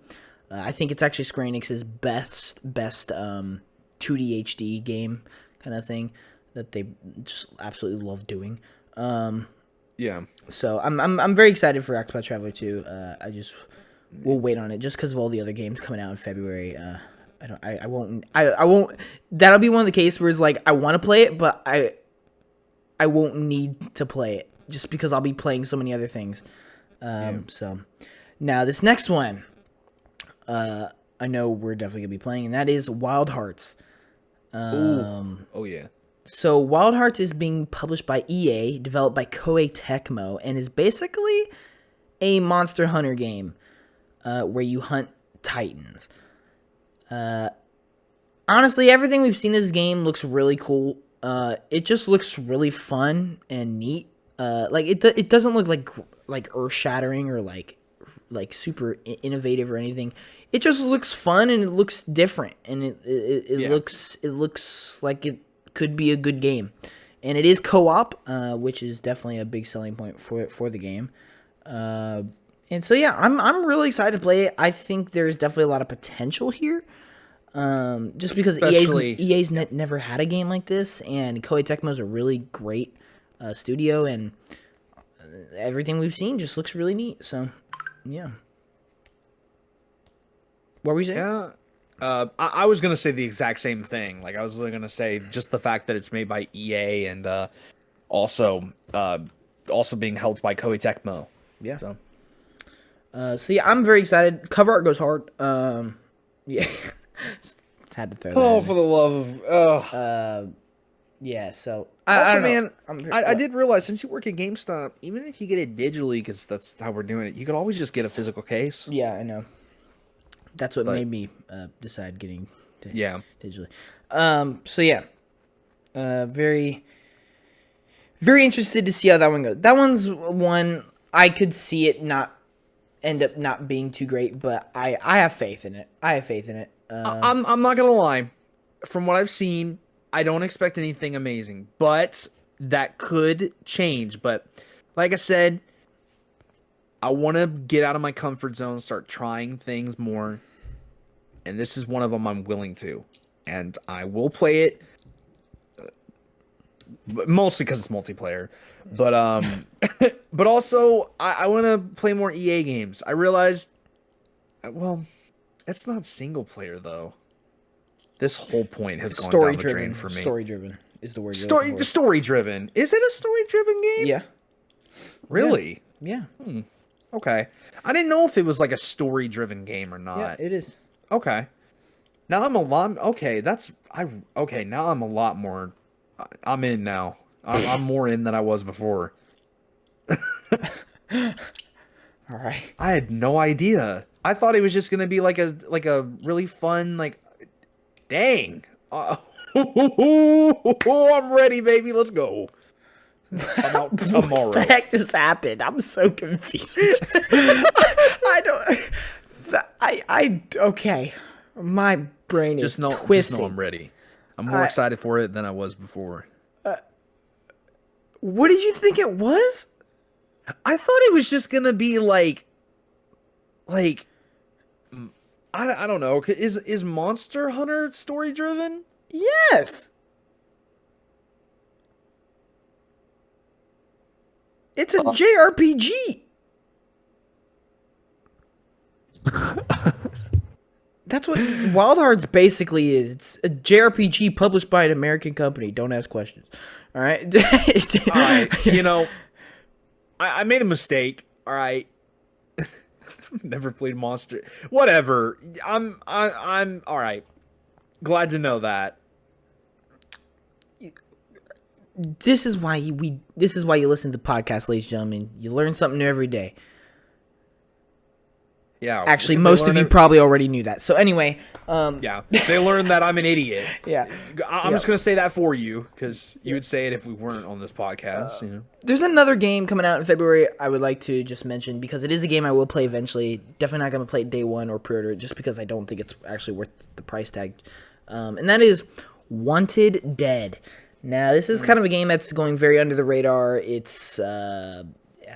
I think it's actually Square Enix's best 2D HD game kind of thing that they just absolutely love doing. Yeah. So I'm very excited for Octopath Traveler 2. I just will wait on it just because of all the other games coming out in February. I won't. That'll be one of the cases where it's like I want to play it, but I won't need to play it just because I'll be playing so many other things. So now this next one, I know we're definitely gonna be playing, and that is Wild Hearts. Oh yeah. So Wild Hearts is being published by EA, developed by Koei Tecmo, and is basically a Monster Hunter game where you hunt titans. Honestly, everything we've seen in this game looks really cool. It just looks really fun and neat. Like it doesn't look like earth shattering or like super innovative or anything. It just looks fun and it looks different, and it looks like it could be a good game, and it is co-op, which is definitely a big selling point for the game. And so yeah, I'm really excited to play it. I think there's definitely a lot of potential here. Just because EA's never had a game like this, and Koei Tecmo is a really great studio, and everything we've seen just looks really neat. So, yeah. What were you saying? Yeah. I was gonna say the exact same thing. Like, I was really gonna say just the fact that it's made by EA and also being held by Koei Tecmo. Yeah. So yeah, I'm very excited. Cover art goes hard. Yeah. Just had to throw that in. For the love of yeah, so also, man, I did realize since you work at GameStop, even if you get it digitally, because that's how we're doing it, you could always just get a physical case. Yeah, I know. That's what made me decide getting digitally. So yeah, very, very interested to see how that one goes. That one's one I could see it not end up not being too great, but I have faith in it. I'm not gonna lie. From what I've seen, I don't expect anything amazing, but that could change. But like I said, I want to get out of my comfort zone, start trying things more, and this is one of them I'm willing to, and I will play it, mostly because it's multiplayer. But but also I want to play more EA games. I realized, well, it's not single player though. This whole point has gone down the drain for me. Story driven is the word. Story driven. Is it a story driven game? Yeah. Really? Yeah. Okay. I didn't know if it was like a story driven game or not. Yeah, it is. Okay. Now I'm a lot. Okay, okay, now I'm a lot more. I'm in now. I'm more in than I was before. All right. I had no idea. I thought it was just gonna be like a really fun like. Dang. I'm ready, baby. Let's go. I'm out tomorrow. What the heck just happened? I'm so confused. I don't. Okay. My brain is twisting. Just know I'm ready. I'm more excited for it than I was before. What did you think it was? I thought it was just gonna be like I don't know. Is Monster Hunter story driven? Yes. It's a JRPG. That's what Wild Hearts basically is. It's a JRPG published by an American company. Don't ask questions. All right. All right, I made a mistake. All right, never played Monster. Whatever. I'm all right. Glad to know that. This is why This is why you listen to podcasts, ladies and gentlemen. You learn something new every day. Yeah. Actually, they most of learn you it- probably already knew that. So anyway, Yeah, they learned that I'm an idiot. yeah. I'm just gonna say that for you because you would say it if we weren't on this podcast. There's another game coming out in February I would like to just mention because it is a game I will play eventually. Definitely not going to play it day one or pre-order it just because I don't think it's actually worth the price tag. And that is Wanted Dead. Now, this is kind of a game that's going very under the radar. It's I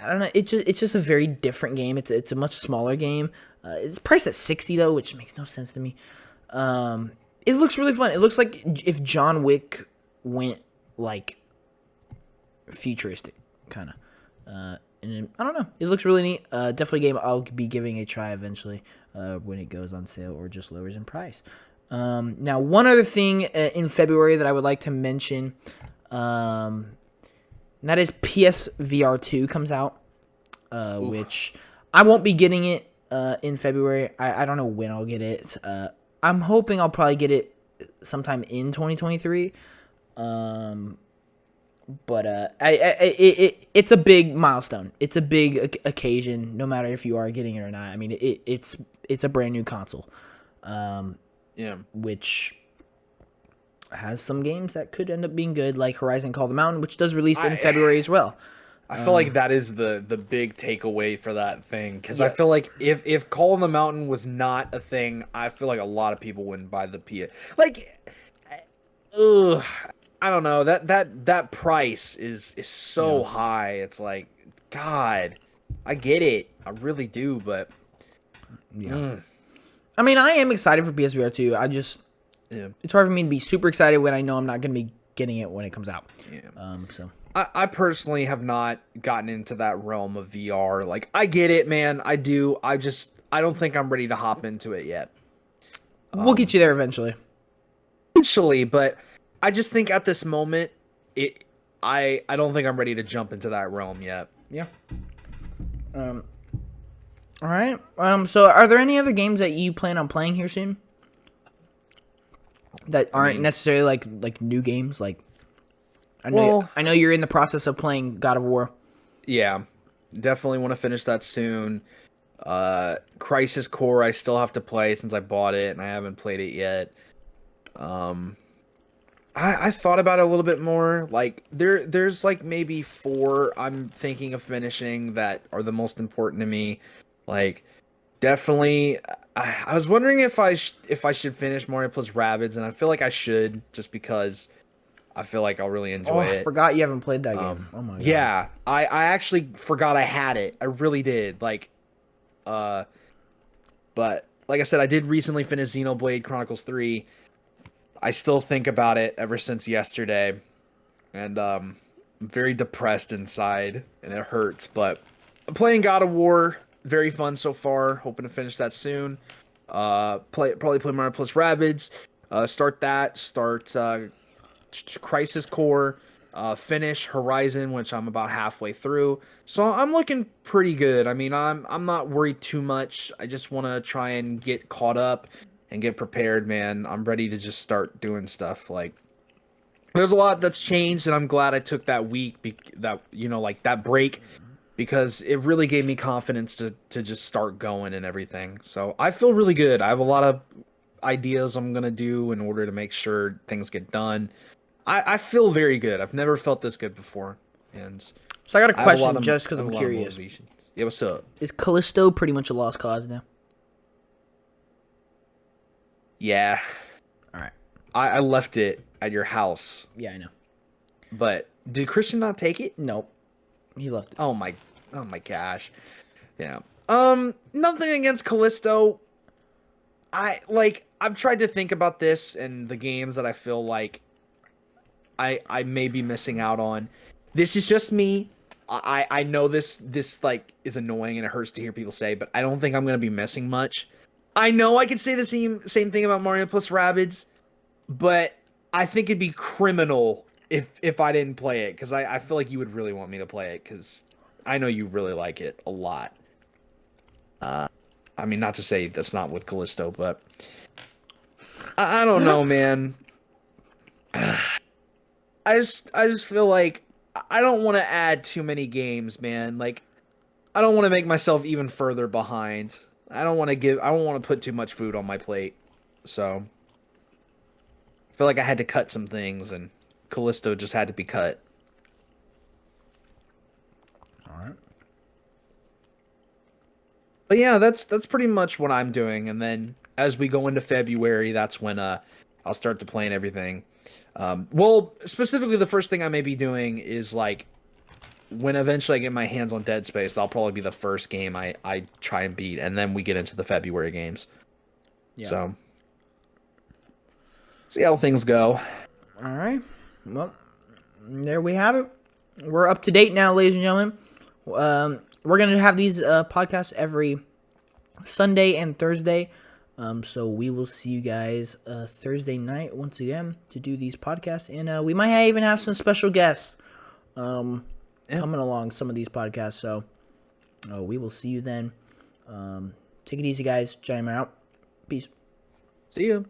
don't know. It's just a very different game. It's a much smaller game. It's priced at $60 though, which makes no sense to me. It looks really fun. It looks like if John Wick went like futuristic, kind of. And I don't know. It looks really neat. Definitely a game I'll be giving a try eventually when it goes on sale or just lowers in price. Now, one other thing in February that I would like to mention, and that is PSVR 2 comes out, which I won't be getting it in February. I don't know when I'll get it. I'm hoping I'll probably get it sometime in 2023. But it's a big milestone. It's a big occasion, no matter if you are getting it or not. I mean, it's a brand new console, which has some games that could end up being good, like Horizon Call of the Mountain, which does release in February as well. I feel like that is the big takeaway for that thing because I feel like if Call of the Mountain was not a thing, I feel like a lot of people wouldn't buy the PS. Like, ugh. I don't know, that price is so high. It's like, God, I get it, I really do, but I mean, I am excited for PSVR 2. It's hard for me to be super excited when I know I'm not going to be getting it when it comes out. So I personally have not gotten into that realm of VR. Like, I get it, man, I do. I don't think I'm ready to hop into it yet. We'll get you there eventually. Eventually, but I just think at this moment, I don't think I'm ready to jump into that realm yet. Yeah. All right. So are there any other games that you plan on playing here soon? That aren't necessarily like new games? Like, I know you're in the process of playing God of War. Yeah, definitely want to finish that soon. Crisis Core I still have to play since I bought it and I haven't played it yet. I thought about it a little bit more. Like there's like maybe 4 I'm thinking of finishing that are the most important to me. Like definitely, I was wondering if I should finish Mario plus Rabbids, and I feel like I should just because I feel like I'll really enjoy it. I forgot you haven't played that game. Oh my god. Yeah, I actually forgot I had it. I really did. Like, but like I said, I did recently finish Xenoblade Chronicles 3. I still think about it ever since yesterday, and I'm very depressed inside, and it hurts. But I'm playing God of War, very fun so far. Hoping to finish that soon. Probably play Mario plus Rabbids. Start Crisis Core. Finish Horizon, which I'm about halfway through. So I'm looking pretty good. I mean, I'm not worried too much. I just want to try and get caught up and get prepared, man. I'm ready to just start doing stuff. Like, there's a lot that's changed, and I'm glad I took that week, that break, because it really gave me confidence to just start going and everything. So I feel really good. I have a lot of ideas I'm gonna do in order to make sure things get done. I feel very good. I've never felt this good before. And So I got a question just because I'm curious. Yeah, what's up? Is Callisto pretty much a lost cause now? Yeah. All right. I left it at your house. Yeah, I know. But Did Christian not take it? Nope, he left it. Oh my gosh. Yeah. Nothing against Callisto. I've tried to think about this and the games that I feel like I may be missing out on. This is just me. I know this like is annoying and it hurts to hear people say, but I don't think I'm gonna be missing much. I know I could say the same thing about Mario plus Rabbids, but I think it'd be criminal if I didn't play it, because I feel like you would really want me to play it, because I know you really like it a lot. I mean, not to say that's not with Callisto, but I don't know, man. I just feel like I don't want to add too many games, man. Like, I don't want to make myself even further behind. I don't want to put too much food on my plate. So, I feel like I had to cut some things, and Callisto just had to be cut. All right. But yeah, that's pretty much what I'm doing. And then as we go into February, that's when I'll start to plan everything. Well, specifically, the first thing I may be doing is like when eventually I get my hands on Dead Space, that'll probably be the first game I try and beat, and then we get into the February games. Yeah. So see how things go. All right. Well, there we have it. We're up to date now, ladies and gentlemen. We're gonna have these podcasts every Sunday and Thursday. So we will see you guys Thursday night once again to do these podcasts, and we might even have some special guests coming along some of these podcasts. So we will see you then. Take it easy, guys. G.A.M.E.R out. Peace. See you.